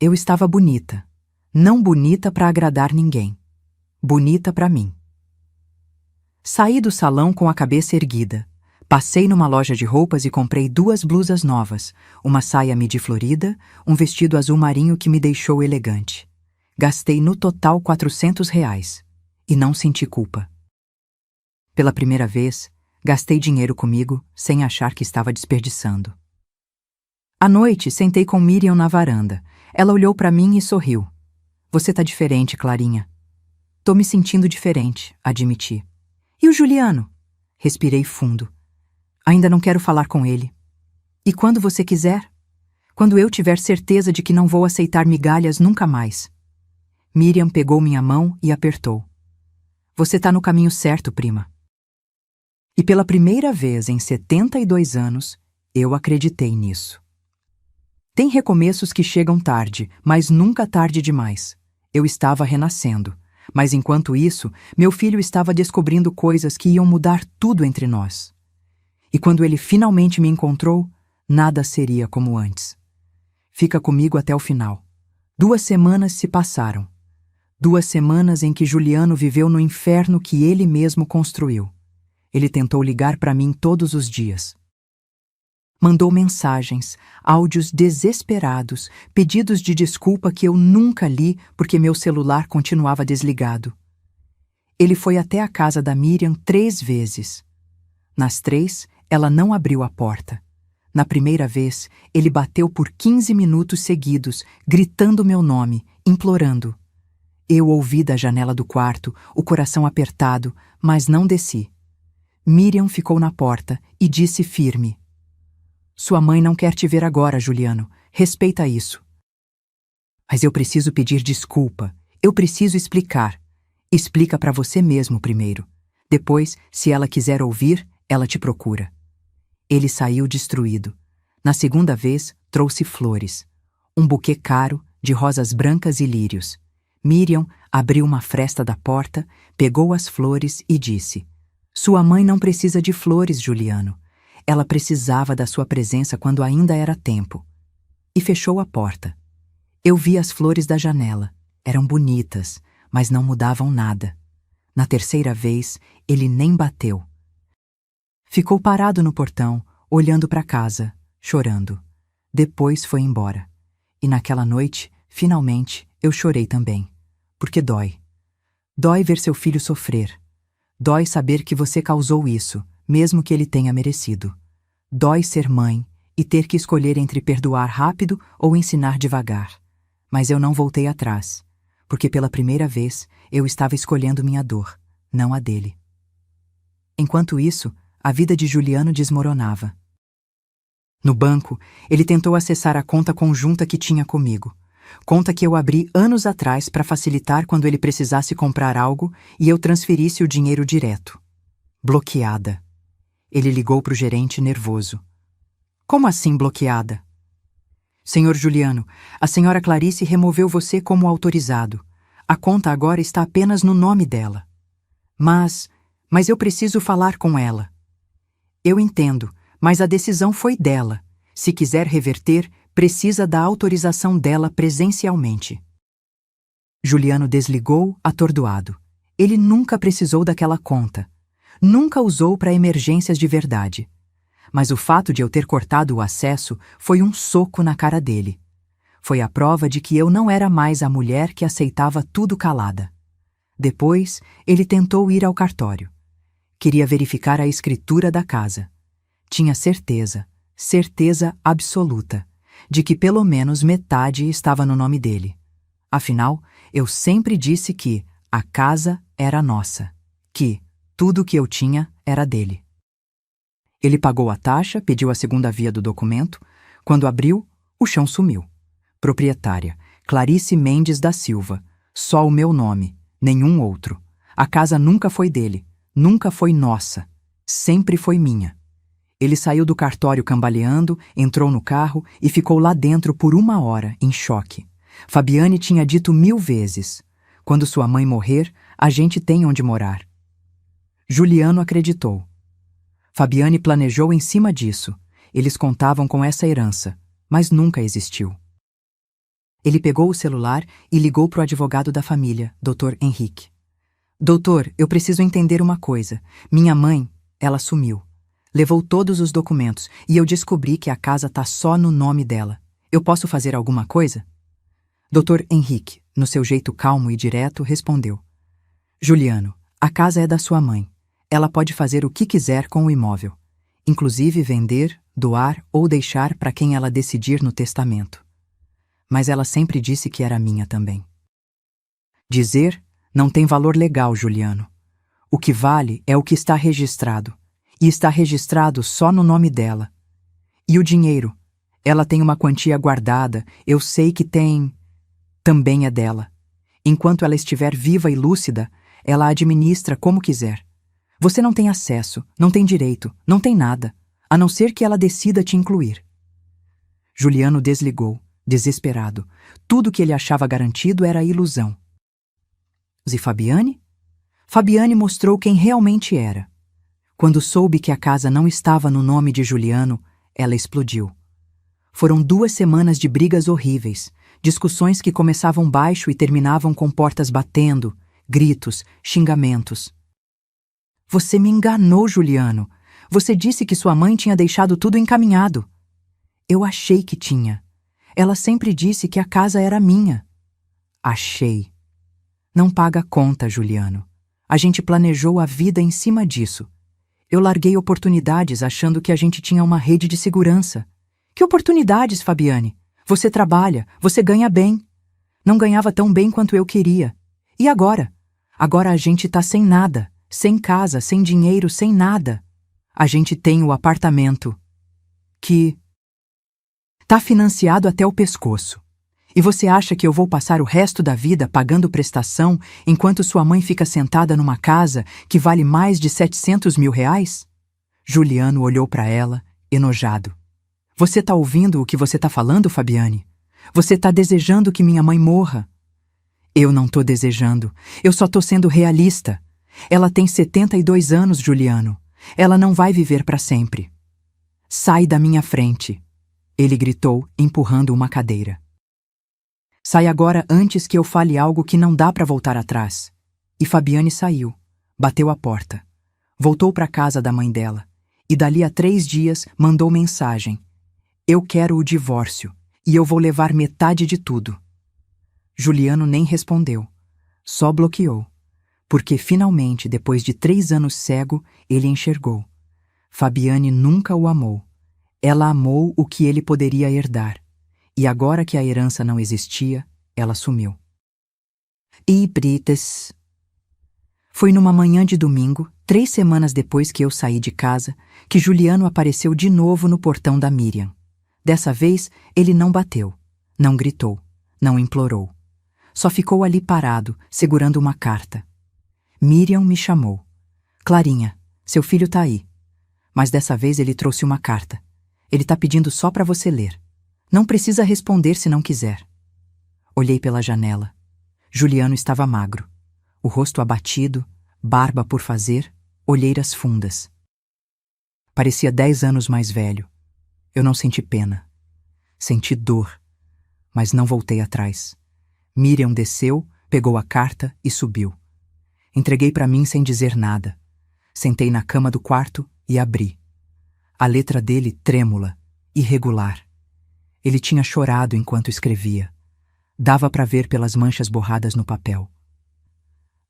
Eu estava bonita. Não bonita para agradar ninguém. Bonita para mim. Saí do salão com a cabeça erguida. Passei numa loja de roupas e comprei 2 blusas novas, uma saia midi florida, um vestido azul marinho que me deixou elegante. Gastei no total R$ 400 e não senti culpa. Pela primeira vez, gastei dinheiro comigo sem achar que estava desperdiçando. À noite, sentei com Miriam na varanda. Ela olhou para mim e sorriu. Você tá diferente, Clarinha. Tô me sentindo diferente, admiti. E o Juliano? Respirei fundo. Ainda não quero falar com ele. E quando você quiser? Quando eu tiver certeza de que não vou aceitar migalhas nunca mais. Miriam pegou minha mão e apertou. Você tá no caminho certo, prima. E pela primeira vez em 72 anos, Eu acreditei nisso. Tem recomeços que chegam tarde, mas nunca tarde demais. Eu estava renascendo, mas enquanto isso, meu filho estava descobrindo coisas que iam mudar tudo entre nós. E quando ele finalmente me encontrou, nada seria como antes. Fica comigo até o final. 2 semanas se passaram. 2 semanas em que Juliano viveu no inferno que ele mesmo construiu. Ele tentou ligar para mim todos os dias. Mandou mensagens, áudios desesperados, pedidos de desculpa que eu nunca li porque meu celular continuava desligado. Ele foi até a casa da Miriam 3 vezes. Nas 3, ela não abriu a porta. Na primeira vez, ele bateu por 15 minutos seguidos, gritando meu nome, implorando. Eu ouvi da janela do quarto, o coração apertado, mas não desci. Miriam ficou na porta e disse firme: "Sua mãe não quer te ver agora, Juliano. Respeita isso." Mas eu preciso pedir desculpa. Eu preciso explicar. Explica para você mesmo primeiro. Depois, se ela quiser ouvir, ela te procura. Ele saiu destruído. Na segunda vez, trouxe flores. Um buquê caro, de rosas brancas e lírios. Miriam abriu uma fresta da porta, pegou as flores e disse: "Sua mãe não precisa de flores, Juliano. Ela precisava da sua presença quando ainda era tempo." E fechou a porta. Eu vi as flores da janela. Eram bonitas, mas não mudavam nada. Na terceira vez, ele nem bateu. Ficou parado no portão, olhando para casa, chorando. Depois foi embora. E naquela noite, finalmente, eu chorei também. Porque dói. Dói ver seu filho sofrer. Dói saber que você causou isso, mesmo que ele tenha merecido. Dói ser mãe e ter que escolher entre perdoar rápido ou ensinar devagar. Mas eu não voltei atrás, porque pela primeira vez eu estava escolhendo minha dor, não a dele. Enquanto isso, a vida de Juliano desmoronava. No banco, ele tentou acessar a conta conjunta que tinha comigo. Conta que eu abri anos atrás para facilitar quando ele precisasse comprar algo e eu transferisse o dinheiro direto. Bloqueada. Ele ligou para o gerente nervoso. "Como assim bloqueada?" "Senhor Juliano, a senhora Clarice removeu você como autorizado. A conta agora está apenas no nome dela." Mas eu preciso falar com ela." "Eu entendo, mas a decisão foi dela. Se quiser reverter, precisa da autorização dela presencialmente." Juliano desligou, atordoado. Ele nunca precisou daquela conta. Nunca usou para emergências de verdade. Mas o fato de eu ter cortado o acesso foi um soco na cara dele. Foi a prova de que eu não era mais a mulher que aceitava tudo calada. Depois, ele tentou ir ao cartório. Queria verificar a escritura da casa. Tinha certeza absoluta, de que pelo menos metade estava no nome dele. Afinal, eu sempre disse que a casa era nossa, que tudo o que eu tinha era dele. Ele pagou a taxa, pediu a segunda via do documento. Quando abriu, o chão sumiu. Proprietária, Clarice Mendes da Silva. Só o meu nome, nenhum outro. A casa nunca foi dele, nunca foi nossa. Sempre foi minha. Ele saiu do cartório cambaleando, entrou no carro e ficou lá dentro por 1 hora, em choque. Fabiane tinha dito 1000 vezes: "Quando sua mãe morrer, a gente tem onde morar." Juliano acreditou. Fabiane planejou em cima disso. Eles contavam com essa herança, mas nunca existiu. Ele pegou o celular e ligou para o advogado da família, Dr. Henrique. "Doutor, eu preciso entender uma coisa. Minha mãe, ela sumiu. Levou todos os documentos e eu descobri que a casa tá só no nome dela. Eu posso fazer alguma coisa?" Dr. Henrique, no seu jeito calmo e direto, respondeu: "Juliano, a casa é da sua mãe. Ela pode fazer o que quiser com o imóvel, inclusive vender, doar ou deixar para quem ela decidir no testamento. Mas ela sempre disse que era minha também." Dizer não tem valor legal, Juliano. O que vale é o que está registrado, e está registrado só no nome dela. E o dinheiro? Ela tem uma quantia guardada, eu sei que tem. Também é dela. Enquanto ela estiver viva e lúcida, ela administra como quiser. Você não tem acesso, não tem direito, não tem nada. a não ser que ela decida te incluir. Juliano desligou, desesperado. Tudo que ele achava garantido era ilusão. E Fabiane? Fabiane mostrou quem realmente era. Quando soube que a casa não estava no nome de Juliano, ela explodiu. Foram 2 semanas de brigas horríveis, discussões que começavam baixo e terminavam com portas batendo, gritos, xingamentos. Você me enganou, Juliano. Você disse que sua mãe tinha deixado tudo encaminhado. Eu achei que tinha. Ela sempre disse que a casa era minha. Achei. Não paga conta, Juliano. A gente planejou a vida em cima disso. Eu larguei oportunidades achando que a gente tinha uma rede de segurança. Que oportunidades, Fabiane? Você trabalha, você ganha bem. Não ganhava tão bem quanto eu queria. E agora? Agora a gente tá sem nada, sem casa, sem dinheiro, sem nada. A gente tem o apartamento que tá financiado até o pescoço. E você acha que eu vou passar o resto da vida pagando prestação enquanto sua mãe fica sentada numa casa que vale mais de 700 mil reais? Juliano olhou para ela, enojado. Você tá ouvindo o que você tá falando, Fabiane? Você tá desejando que minha mãe morra. Eu não tô desejando, eu só tô sendo realista. Ela tem 72 anos, Juliano. Ela não vai viver para sempre. Sai da minha frente, ele gritou, empurrando uma cadeira. Sai agora antes que eu fale algo que não dá para voltar atrás. E Fabiane saiu, bateu a porta, voltou para a casa da mãe dela e dali a 3 dias mandou mensagem. Eu quero o divórcio e eu vou levar metade de tudo. Juliano nem respondeu, só bloqueou, porque finalmente, depois de 3 anos cego, ele enxergou. Fabiane nunca o amou. Ela amou o que ele poderia herdar. E agora que a herança não existia, ela sumiu. E Brites. Foi numa manhã de domingo, 3 semanas depois que eu saí de casa, que Juliano apareceu de novo no portão da Miriam. Dessa vez, ele não bateu, não gritou, não implorou. Só ficou ali parado, segurando uma carta. Miriam me chamou. Clarinha, seu filho tá aí. Mas dessa vez ele trouxe uma carta. Ele tá pedindo só para você ler. Não precisa responder se não quiser. Olhei pela janela. Juliano estava magro. O rosto abatido, barba por fazer, olheiras fundas. Parecia 10 anos mais velho. Eu não senti pena. Senti dor, mas não voltei atrás. Miriam desceu, pegou a carta e subiu. Entreguei para mim sem dizer nada. Sentei na cama do quarto e abri. A letra dele trêmula, irregular. Ele tinha chorado enquanto escrevia. Dava para ver pelas manchas borradas no papel.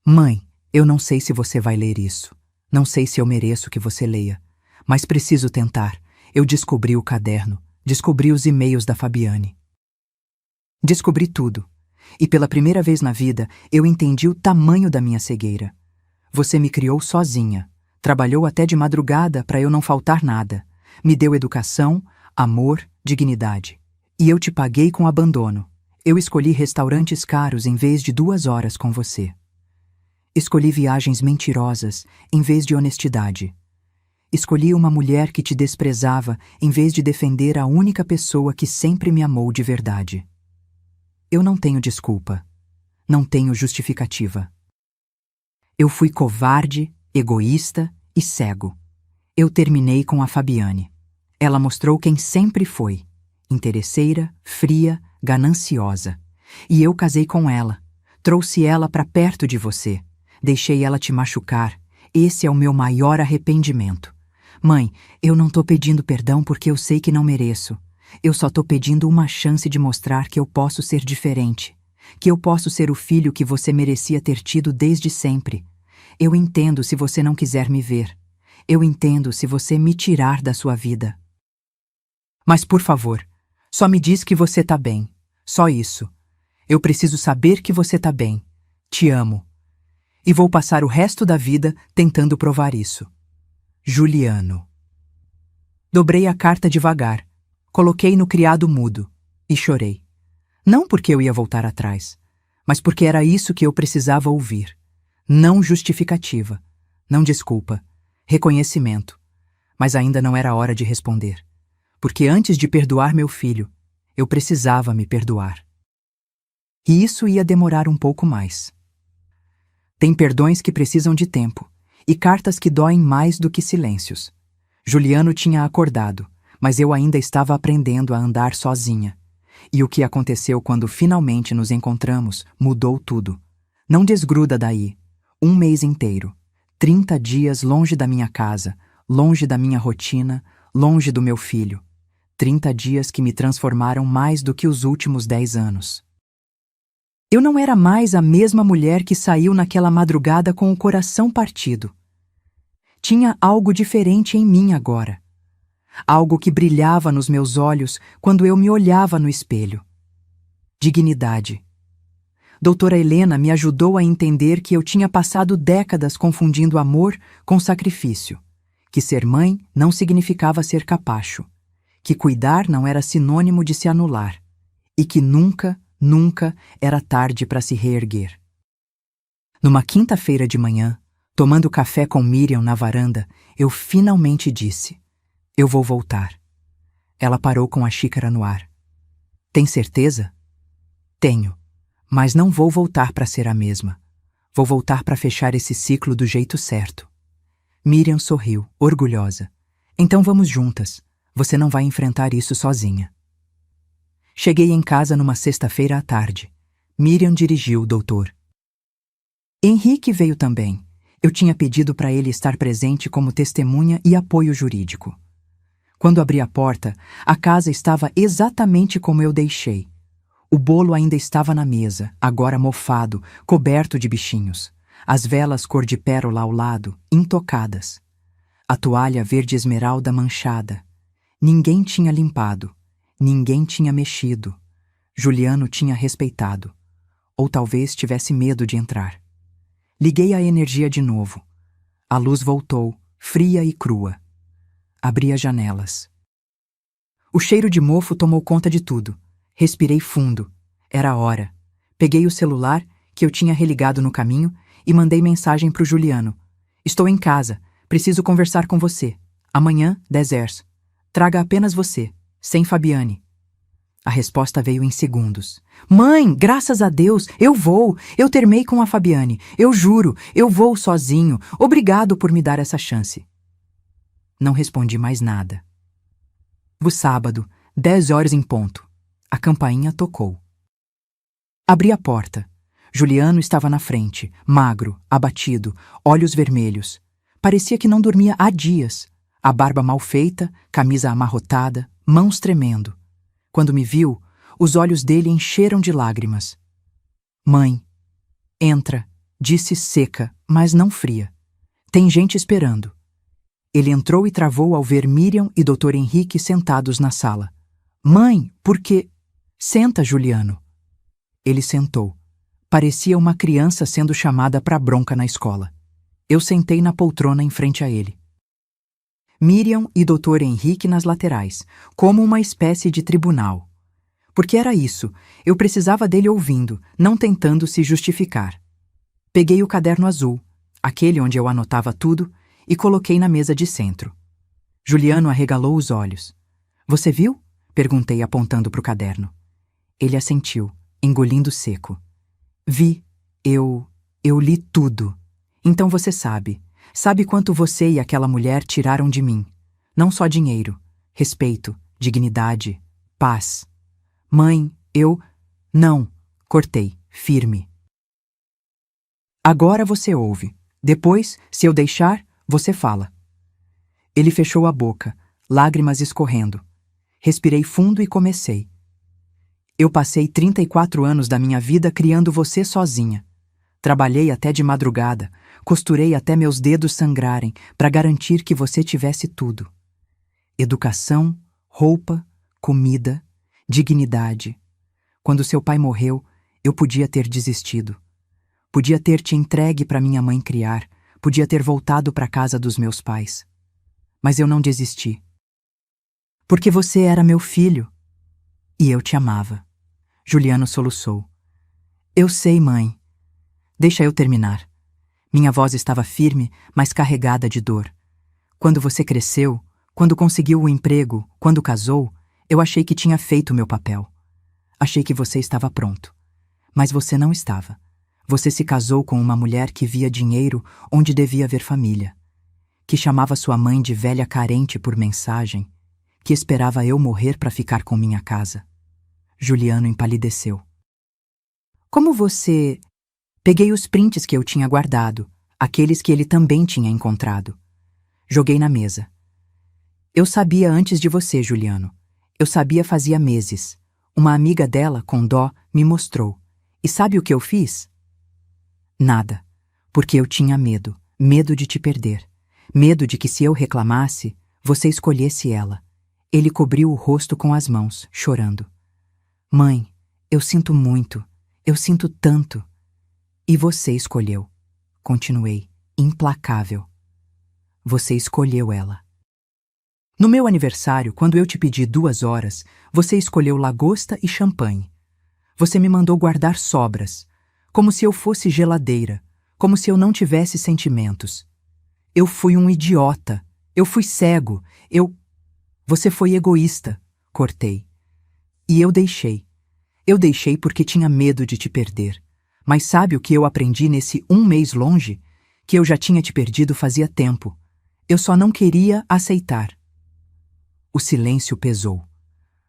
Mãe, eu não sei se você vai ler isso. Não sei se eu mereço que você leia. Mas preciso tentar. Eu descobri o caderno. Descobri os e-mails da Fabiane. Descobri tudo. E pela primeira vez na vida, eu entendi o tamanho da minha cegueira. Você me criou sozinha. Trabalhou até de madrugada para eu não faltar nada. Me deu educação, amor, dignidade. E eu te paguei com abandono. Eu escolhi restaurantes caros em vez de 2 horas com você. Escolhi viagens mentirosas em vez de honestidade. Escolhi uma mulher que te desprezava em vez de defender a única pessoa que sempre me amou de verdade. Eu não tenho desculpa. Não tenho justificativa. Eu fui covarde, egoísta e cego. Eu terminei com a Fabiane. Ela mostrou quem sempre foi. Interesseira, fria, gananciosa. E eu casei com ela. Trouxe ela para perto de você. Deixei ela te machucar. Esse é o meu maior arrependimento. Mãe, eu não tô pedindo perdão porque eu sei que não mereço. Eu só tô pedindo uma chance de mostrar que eu posso ser diferente. Que eu posso ser o filho que você merecia ter tido desde sempre. Eu entendo se você não quiser me ver. Eu entendo se você me tirar da sua vida. Mas, por favor, só me diz que você tá bem. Só isso. Eu preciso saber que você tá bem. Te amo. E vou passar o resto da vida tentando provar isso. Juliano. Dobrei a carta devagar. Coloquei no criado mudo. E chorei. Não porque eu ia voltar atrás, mas porque era isso que eu precisava ouvir. Não justificativa. Não desculpa. Reconhecimento. Mas ainda não era hora de responder. Porque antes de perdoar meu filho, eu precisava me perdoar. E isso ia demorar um pouco mais. Tem perdões que precisam de tempo, e cartas que doem mais do que silêncios. Juliano tinha acordado, mas eu ainda estava aprendendo a andar sozinha. E o que aconteceu quando finalmente nos encontramos mudou tudo. Não desgruda daí. 1 mês inteiro. 30 dias longe da minha casa, longe da minha rotina, longe do meu filho. 30 dias que me transformaram mais do que os últimos 10 anos. Eu não era mais a mesma mulher que saiu naquela madrugada com o coração partido. Tinha algo diferente em mim agora. Algo que brilhava nos meus olhos quando eu me olhava no espelho. Dignidade. Doutora Helena me ajudou a entender que eu tinha passado décadas confundindo amor com sacrifício, que ser mãe não significava ser capacho, que cuidar não era sinônimo de se anular, e que nunca era tarde para se reerguer. Numa quinta-feira de manhã, tomando café com Miriam na varanda, eu finalmente disse: eu vou voltar. Ela parou com a xícara no ar. Tem certeza? Tenho, mas não vou voltar para ser a mesma. Vou voltar para fechar esse ciclo do jeito certo. Miriam sorriu, orgulhosa. Então vamos juntas. Você não vai enfrentar isso sozinha. Cheguei em casa numa sexta-feira à tarde. Miriam dirigiu o doutor. Henrique veio também. Eu tinha pedido para ele estar presente como testemunha e apoio jurídico. Quando abri a porta, a casa estava exatamente como eu deixei. O bolo ainda estava na mesa, agora mofado, coberto de bichinhos. As velas cor de pérola ao lado, intocadas. A toalha verde esmeralda manchada. Ninguém tinha limpado. Ninguém tinha mexido. Juliano tinha respeitado. Ou talvez tivesse medo de entrar. Liguei a energia de novo. A luz voltou, fria e crua. Abri as janelas. O cheiro de mofo tomou conta de tudo. Respirei fundo. Era a hora. Peguei o celular, que eu tinha religado no caminho, e mandei mensagem pro Juliano. Estou em casa. Preciso conversar com você. Amanhã, 10h. Traga apenas você. Sem Fabiane. A resposta veio em segundos. Mãe, graças a Deus, eu vou. Eu terminei com a Fabiane. Eu juro, eu vou sozinho. Obrigado por me dar essa chance. Não respondi mais nada. O sábado, 10h em ponto. A campainha tocou. Abri a porta. Juliano estava na frente, magro, abatido, olhos vermelhos. Parecia que não dormia há dias. A barba mal feita, camisa amarrotada, mãos tremendo. Quando me viu, os olhos dele encheram de lágrimas. Mãe, entra, disse seca, mas não fria. Tem gente esperando. Ele entrou e travou ao ver Miriam e Dr. Henrique sentados na sala. Mãe, por quê? Senta, Juliano. Ele sentou. Parecia uma criança sendo chamada para bronca na escola. Eu sentei na poltrona em frente a ele. Miriam e Dr. Henrique nas laterais, como uma espécie de tribunal. Porque era isso, eu precisava dele ouvindo, não tentando se justificar. Peguei o caderno azul, aquele onde eu anotava tudo, e coloquei na mesa de centro. Juliano arregalou os olhos. Você viu? Perguntei apontando para o caderno. Ele assentiu, engolindo seco. Vi, eu li tudo. Então você sabe. Sabe quanto você e aquela mulher tiraram de mim. Não só dinheiro, respeito, dignidade, paz. Mãe, eu... Não, cortei, firme. Agora você ouve. Depois, se eu deixar, você fala. Ele fechou a boca, lágrimas escorrendo. Respirei fundo e comecei. Eu passei 34 anos da minha vida criando você sozinha. Trabalhei até de madrugada, costurei até meus dedos sangrarem para garantir que você tivesse tudo. Educação, roupa, comida, dignidade. Quando seu pai morreu, eu podia ter desistido. Podia ter te entregue para minha mãe criar, podia ter voltado para a casa dos meus pais. Mas eu não desisti. Porque você era meu filho. E eu te amava. Juliano soluçou. Eu sei, mãe. Deixa eu terminar. Minha voz estava firme, mas carregada de dor. Quando você cresceu, quando conseguiu o emprego, quando casou, eu achei que tinha feito o meu papel. Achei que você estava pronto. Mas você não estava. Você se casou com uma mulher que via dinheiro onde devia haver família, que chamava sua mãe de velha carente por mensagem, que esperava eu morrer para ficar com minha casa. Juliano empalideceu. Como você... Peguei os prints que eu tinha guardado, aqueles que ele também tinha encontrado. Joguei na mesa. Eu sabia antes de você, Juliano. Eu sabia fazia meses. Uma amiga dela, com dó, me mostrou. E sabe o que eu fiz? Nada. Porque eu tinha medo. Medo de te perder. Medo de que se eu reclamasse, você escolhesse ela. Ele cobriu o rosto com as mãos, chorando. Mãe, eu sinto muito. Eu sinto tanto. E você escolheu. Continuei, implacável. Você escolheu ela. No meu aniversário, quando eu te pedi 2 horas, você escolheu lagosta e champanhe. Você me mandou guardar sobras, como se eu fosse geladeira, como se eu não tivesse sentimentos. Eu fui um idiota. Eu fui cego. Você foi egoísta. Cortei. E eu deixei. Eu deixei porque tinha medo de te perder. Mas sabe o que eu aprendi nesse 1 mês longe? Que eu já tinha te perdido fazia tempo. Eu só não queria aceitar. O silêncio pesou.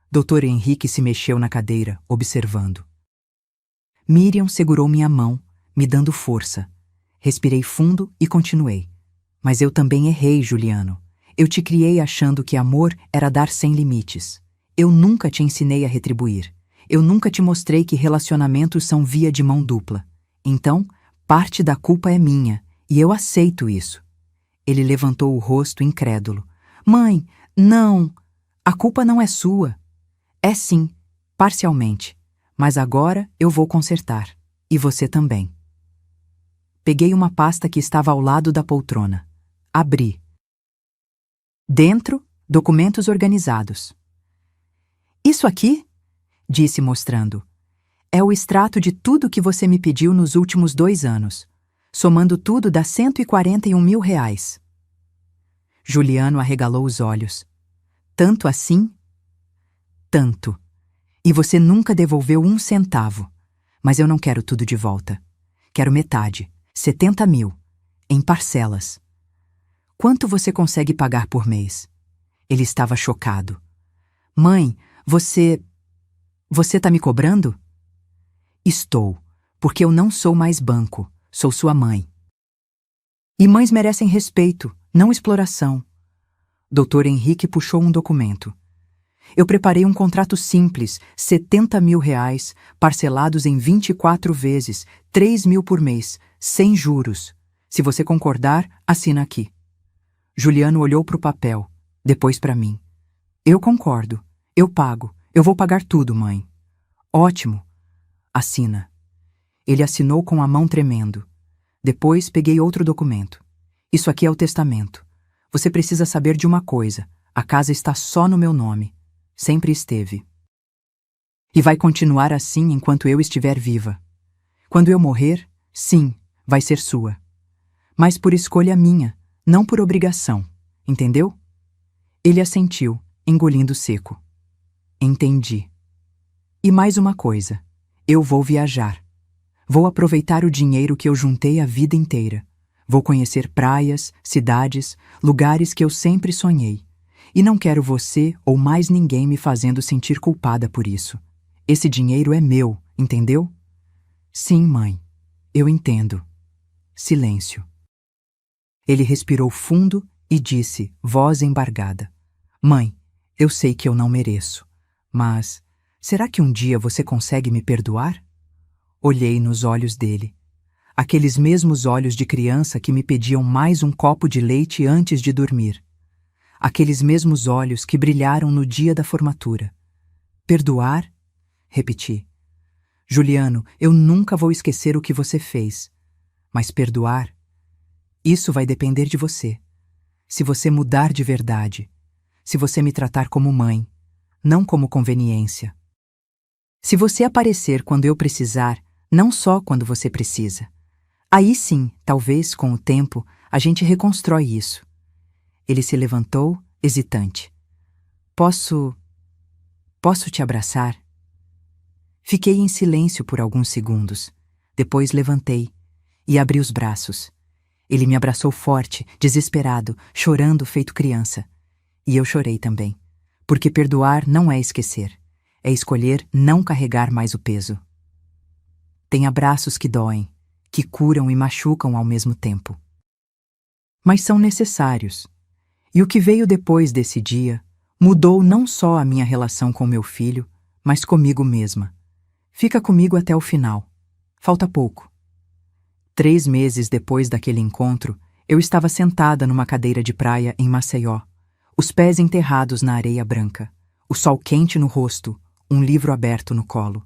Dr. Henrique se mexeu na cadeira, observando. Miriam segurou minha mão, me dando força. Respirei fundo e continuei. Mas eu também errei, Juliano. Eu te criei achando que amor era dar sem limites. Eu nunca te ensinei a retribuir. Eu nunca te mostrei que relacionamentos são via de mão dupla. Então, parte da culpa é minha, e eu aceito isso. Ele levantou o rosto incrédulo. Mãe, não! A culpa não é sua. É sim, parcialmente. Mas agora eu vou consertar. E você também. Peguei uma pasta que estava ao lado da poltrona. Abri. Dentro, documentos organizados. Isso aqui? Disse mostrando. É o extrato de tudo que você me pediu nos últimos 2 anos. Somando tudo dá R$141 mil. Juliano arregalou os olhos. Tanto assim? Tanto. E você nunca devolveu 1 centavo. Mas eu não quero tudo de volta. Quero metade, 70 mil, em parcelas. Quanto você consegue pagar por mês? Ele estava chocado. Mãe, Você tá me cobrando? Estou, porque eu não sou mais banco, sou sua mãe. E mães merecem respeito, não exploração. Dr. Henrique puxou um documento. Eu preparei um contrato simples, R$70 mil, parcelados em 24 vezes, 3 mil por mês, sem juros. Se você concordar, assina aqui. Juliano olhou para o papel, depois para mim. Eu concordo, eu pago, eu vou pagar tudo, mãe. Ótimo. Assina. Ele assinou com a mão tremendo. Depois peguei outro documento. Isso aqui é o testamento. Você precisa saber de uma coisa. A casa está só no meu nome. Sempre esteve. E vai continuar assim enquanto eu estiver viva. Quando eu morrer, sim, vai ser sua. Mas por escolha minha, não por obrigação. Entendeu? Ele assentiu, engolindo seco. Entendi. E mais uma coisa. Eu vou viajar. Vou aproveitar o dinheiro que eu juntei a vida inteira. Vou conhecer praias, cidades, lugares que eu sempre sonhei. E não quero você ou mais ninguém me fazendo sentir culpada por isso. Esse dinheiro é meu, entendeu? Sim, mãe. Eu entendo. Silêncio. Ele respirou fundo e disse, voz embargada. Mãe, eu sei que eu não mereço. Mas, será que um dia você consegue me perdoar? Olhei nos olhos dele. Aqueles mesmos olhos de criança que me pediam mais um copo de leite antes de dormir. Aqueles mesmos olhos que brilharam no dia da formatura. Perdoar? Repeti. Juliano, eu nunca vou esquecer o que você fez. Mas perdoar? Isso vai depender de você. Se você mudar de verdade. Se você me tratar como mãe, não como conveniência. Se você aparecer quando eu precisar, não só quando você precisa. Aí sim, talvez, com o tempo, a gente reconstrói isso. Ele se levantou, hesitante. Posso te abraçar? Fiquei em silêncio por alguns segundos. Depois levantei e abri os braços. Ele me abraçou forte, desesperado, chorando feito criança. E eu chorei também, porque perdoar não é esquecer, é escolher não carregar mais o peso. Tem abraços que doem, que curam e machucam ao mesmo tempo. Mas são necessários. E o que veio depois desse dia mudou não só a minha relação com meu filho, mas comigo mesma. Fica comigo até o final. Falta pouco. 3 meses depois daquele encontro, eu estava sentada numa cadeira de praia em Maceió, os pés enterrados na areia branca, o sol quente no rosto, um livro aberto no colo.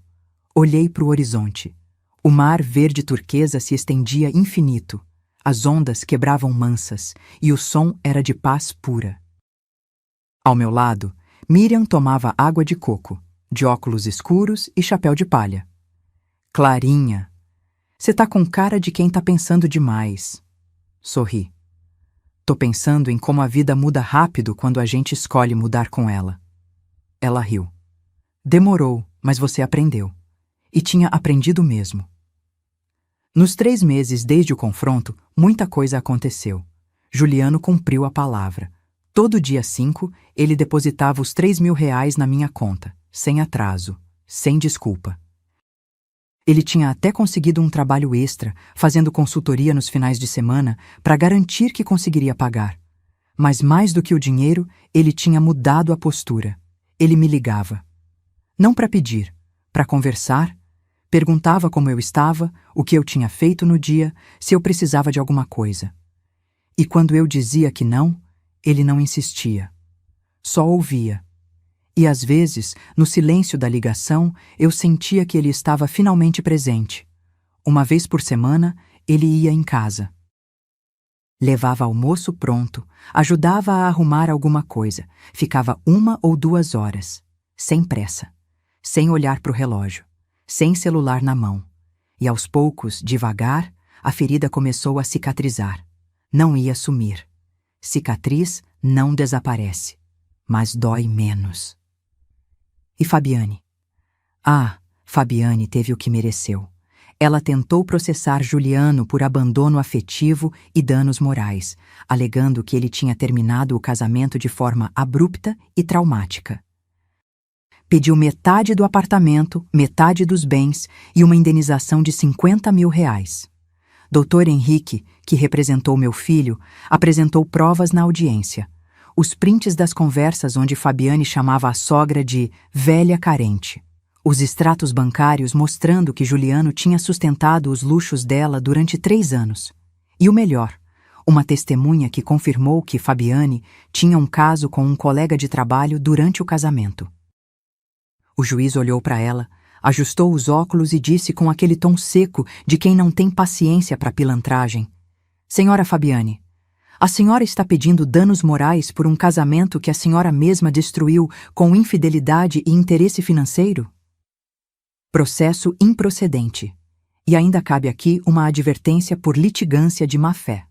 Olhei para o horizonte. O mar verde turquesa se estendia infinito, as ondas quebravam mansas e o som era de paz pura. Ao meu lado, Miriam tomava água de coco, de óculos escuros e chapéu de palha. Clarinha, você tá com cara de quem tá pensando demais. Sorri. Tô pensando em como a vida muda rápido quando a gente escolhe mudar com ela. Ela riu. Demorou, mas você aprendeu. E tinha aprendido mesmo. Nos 3 meses desde o confronto, muita coisa aconteceu. Juliano cumpriu a palavra. Todo dia 5, ele depositava os R$3.000 na minha conta, sem atraso, sem desculpa. Ele tinha até conseguido um trabalho extra, fazendo consultoria nos finais de semana, para garantir que conseguiria pagar. Mas mais do que o dinheiro, ele tinha mudado a postura. Ele me ligava. Não para pedir, para conversar. Perguntava como eu estava, o que eu tinha feito no dia, se eu precisava de alguma coisa. E quando eu dizia que não, ele não insistia. Só ouvia. E às vezes, no silêncio da ligação, eu sentia que ele estava finalmente presente. Uma vez por semana, ele ia em casa. Levava almoço pronto, ajudava a arrumar alguma coisa, ficava 1 ou 2 horas, sem pressa, sem olhar para o relógio, sem celular na mão. E aos poucos, devagar, a ferida começou a cicatrizar. Não ia sumir. Cicatriz não desaparece, mas dói menos. E Fabiane? Fabiane teve o que mereceu. Ela tentou processar Juliano por abandono afetivo e danos morais, alegando que ele tinha terminado o casamento de forma abrupta e traumática. Pediu metade do apartamento, metade dos bens e uma indenização de R$50.000. Dr. Henrique, que representou meu filho, apresentou provas na audiência. Os prints das conversas onde Fabiane chamava a sogra de velha carente. Os extratos bancários mostrando que Juliano tinha sustentado os luxos dela durante 3 anos. E o melhor, uma testemunha que confirmou que Fabiane tinha um caso com um colega de trabalho durante o casamento. O juiz olhou para ela, ajustou os óculos e disse com aquele tom seco de quem não tem paciência para pilantragem: Senhora Fabiane, a senhora está pedindo danos morais por um casamento que a senhora mesma destruiu com infidelidade e interesse financeiro? Processo improcedente. E ainda cabe aqui uma advertência por litigância de má-fé.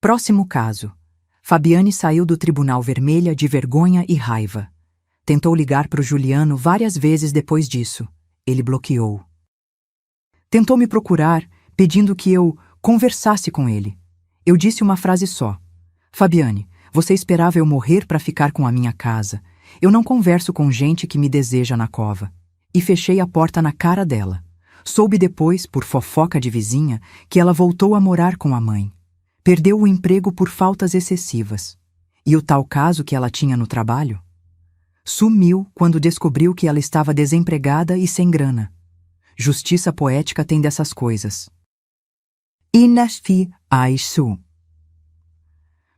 Próximo caso. Fabiane saiu do Tribunal Vermelha de vergonha e raiva. Tentou ligar para o Juliano várias vezes depois disso. Ele bloqueou. Tentou me procurar, pedindo que eu conversasse com ele. Eu disse uma frase só. Fabiane, você esperava eu morrer para ficar com a minha casa. Eu não converso com gente que me deseja na cova. E fechei a porta na cara dela. Soube depois, por fofoca de vizinha, que ela voltou a morar com a mãe. Perdeu o emprego por faltas excessivas. E o tal caso que ela tinha no trabalho? Sumiu quando descobriu que ela estava desempregada e sem grana. Justiça poética tem dessas coisas. Inasfi Aishu.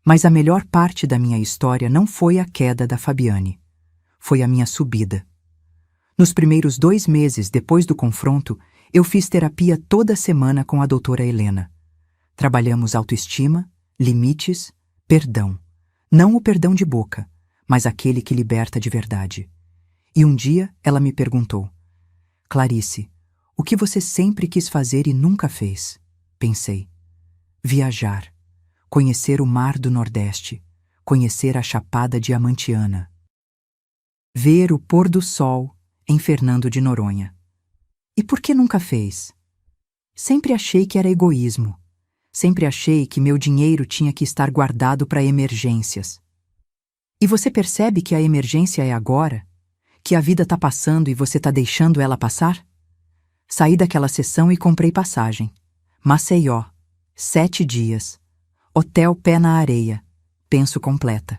Mas a melhor parte da minha história não foi a queda da Fabiane. Foi a minha subida. Nos primeiros 2 meses depois do confronto, eu fiz terapia toda semana com a doutora Helena. Trabalhamos autoestima, limites, perdão. Não o perdão de boca, mas aquele que liberta de verdade. E um dia ela me perguntou: Clarice, o que você sempre quis fazer e nunca fez? Pensei. Viajar. conhecer o mar do Nordeste, conhecer a Chapada Diamantiana. Ver o pôr do sol em Fernando de Noronha. E por que nunca fez? Sempre achei que era egoísmo. Sempre achei que meu dinheiro tinha que estar guardado para emergências. E você percebe que a emergência é agora? Que a vida tá passando e você tá deixando ela passar? Saí daquela sessão e comprei passagem. Maceió, 7 dias. Hotel pé na areia. Penso completa.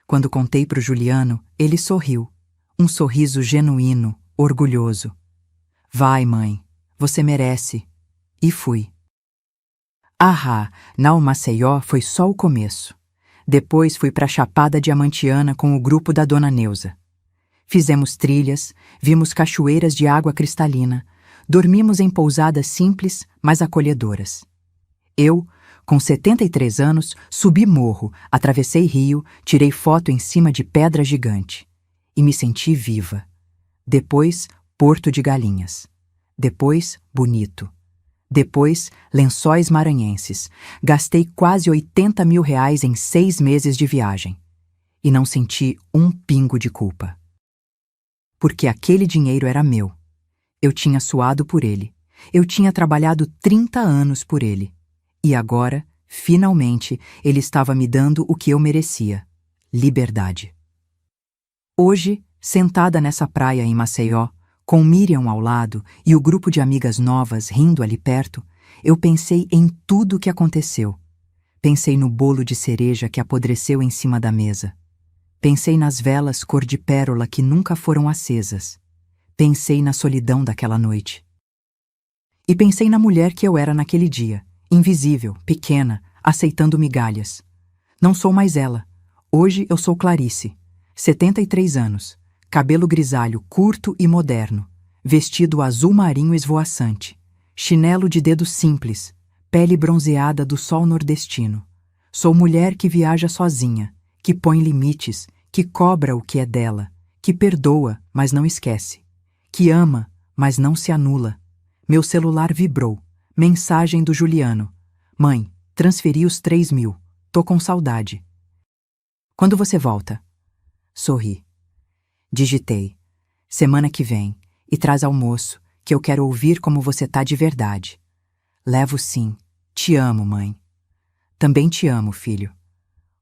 Quando contei pro Juliano, ele sorriu. Um sorriso genuíno, orgulhoso. Vai, mãe, você merece. E fui. Não, Maceió foi só o começo. Depois fui pra Chapada Diamantiana com o grupo da Dona Neuza. Fizemos trilhas, vimos cachoeiras de água cristalina, dormimos em pousadas simples, mas acolhedoras. Eu, com 73 anos, subi morro, atravessei rio, tirei foto em cima de pedra gigante. E me senti viva. Depois, Porto de Galinhas. Depois, Bonito. Depois, Lençóis Maranhenses. Gastei quase R$80 mil em 6 meses de viagem. E não senti um pingo de culpa. Porque aquele dinheiro era meu. Eu tinha suado por ele. Eu tinha trabalhado 30 anos por ele. E agora, finalmente, ele estava me dando o que eu merecia: liberdade. Hoje, sentada nessa praia em Maceió, com Miriam ao lado e o grupo de amigas novas rindo ali perto, eu pensei em tudo o que aconteceu. Pensei no bolo de cereja que apodreceu em cima da mesa. Pensei nas velas cor de pérola que nunca foram acesas. Pensei na solidão daquela noite. E pensei na mulher que eu era naquele dia, invisível, pequena, aceitando migalhas. Não sou mais ela. Hoje eu sou Clarice, 73 anos. Cabelo grisalho curto e moderno, vestido azul marinho esvoaçante, chinelo de dedo simples, pele bronzeada do sol nordestino. Sou mulher que viaja sozinha, que põe limites, que cobra o que é dela, que perdoa, mas não esquece, que ama, mas não se anula. Meu celular vibrou. Mensagem do Juliano. Mãe, transferi os 3 mil. Tô com saudade. Quando você volta? Sorri. Digitei. Semana que vem. E traz almoço, que eu quero ouvir como você tá de verdade. Levo sim. Te amo, mãe. Também te amo, filho.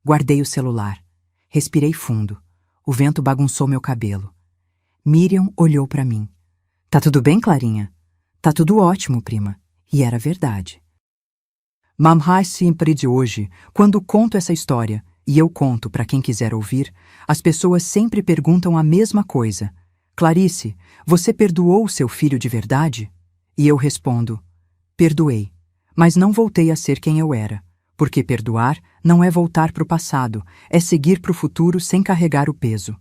Guardei o celular. Respirei fundo. O vento bagunçou meu cabelo. Miriam olhou pra mim. Tá tudo bem, Clarinha? Tá tudo ótimo, prima. E era verdade. Mamãe sempre de hoje, quando conto essa história, e eu conto para quem quiser ouvir, as pessoas sempre perguntam a mesma coisa. Clarice, você perdoou o seu filho de verdade? E eu respondo, perdoei, mas não voltei a ser quem eu era, porque perdoar não é voltar para o passado, é seguir para o futuro sem carregar o peso.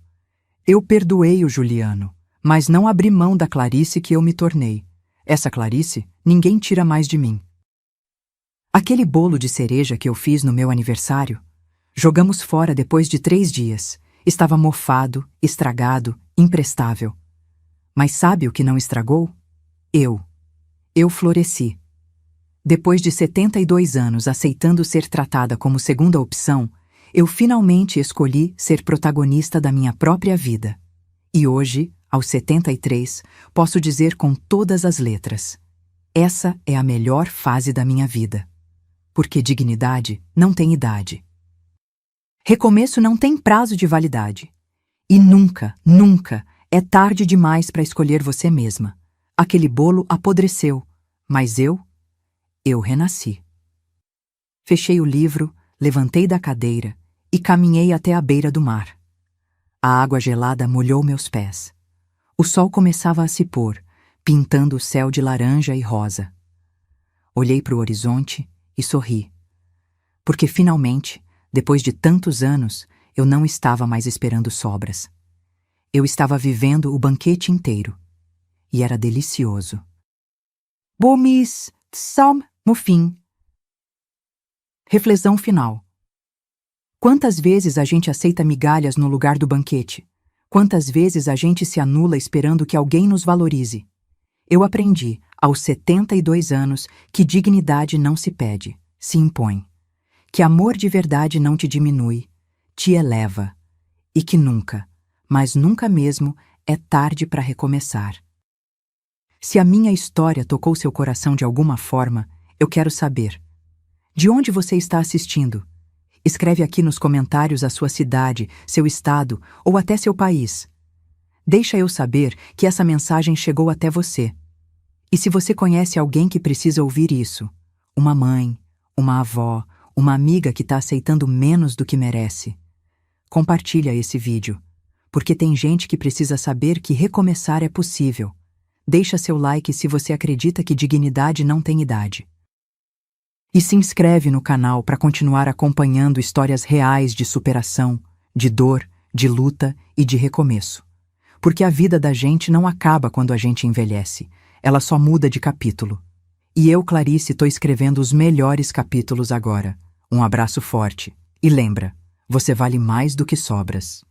Eu perdoei o Juliano, mas não abri mão da Clarice que eu me tornei. Essa Clarice, ninguém tira mais de mim. Aquele bolo de cereja que eu fiz no meu aniversário, jogamos fora depois de 3 dias. Estava mofado, estragado, imprestável. Mas sabe o que não estragou? Eu. Eu floresci. Depois de 72 anos aceitando ser tratada como segunda opção, eu finalmente escolhi ser protagonista da minha própria vida. E hoje, aos 73, posso dizer com todas as letras: essa é a melhor fase da minha vida. Porque dignidade não tem idade. Recomeço não tem prazo de validade. E nunca, nunca é tarde demais para escolher você mesma. Aquele bolo apodreceu, mas eu renasci. Fechei o livro, levantei da cadeira e caminhei até a beira do mar. A água gelada molhou meus pés. O sol começava a se pôr, pintando o céu de laranja e rosa. Olhei para o horizonte e sorri. Porque finalmente, depois de tantos anos, eu não estava mais esperando sobras. Eu estava vivendo o banquete inteiro. E era delicioso. Bomis, Sam, no fim. Reflexão final. Quantas vezes a gente aceita migalhas no lugar do banquete? Quantas vezes a gente se anula esperando que alguém nos valorize? Eu aprendi, aos 72 anos, que dignidade não se pede, se impõe. que amor de verdade não te diminui, te eleva, e que nunca, mas nunca mesmo, é tarde para recomeçar. Se a minha história tocou seu coração de alguma forma, eu quero saber. De onde você está assistindo? Escreve aqui nos comentários a sua cidade, seu estado ou até seu país. Deixa eu saber que essa mensagem chegou até você. E se você conhece alguém que precisa ouvir isso, uma mãe, uma avó, uma amiga que está aceitando menos do que merece, compartilha esse vídeo, porque tem gente que precisa saber que recomeçar é possível. Deixa seu like se você acredita que dignidade não tem idade. E se inscreve no canal para continuar acompanhando histórias reais de superação, de dor, de luta e de recomeço. Porque a vida da gente não acaba quando a gente envelhece, ela só muda de capítulo. E eu, Clarice, estou escrevendo os melhores capítulos agora. Um abraço forte. E lembra, você vale mais do que sobras.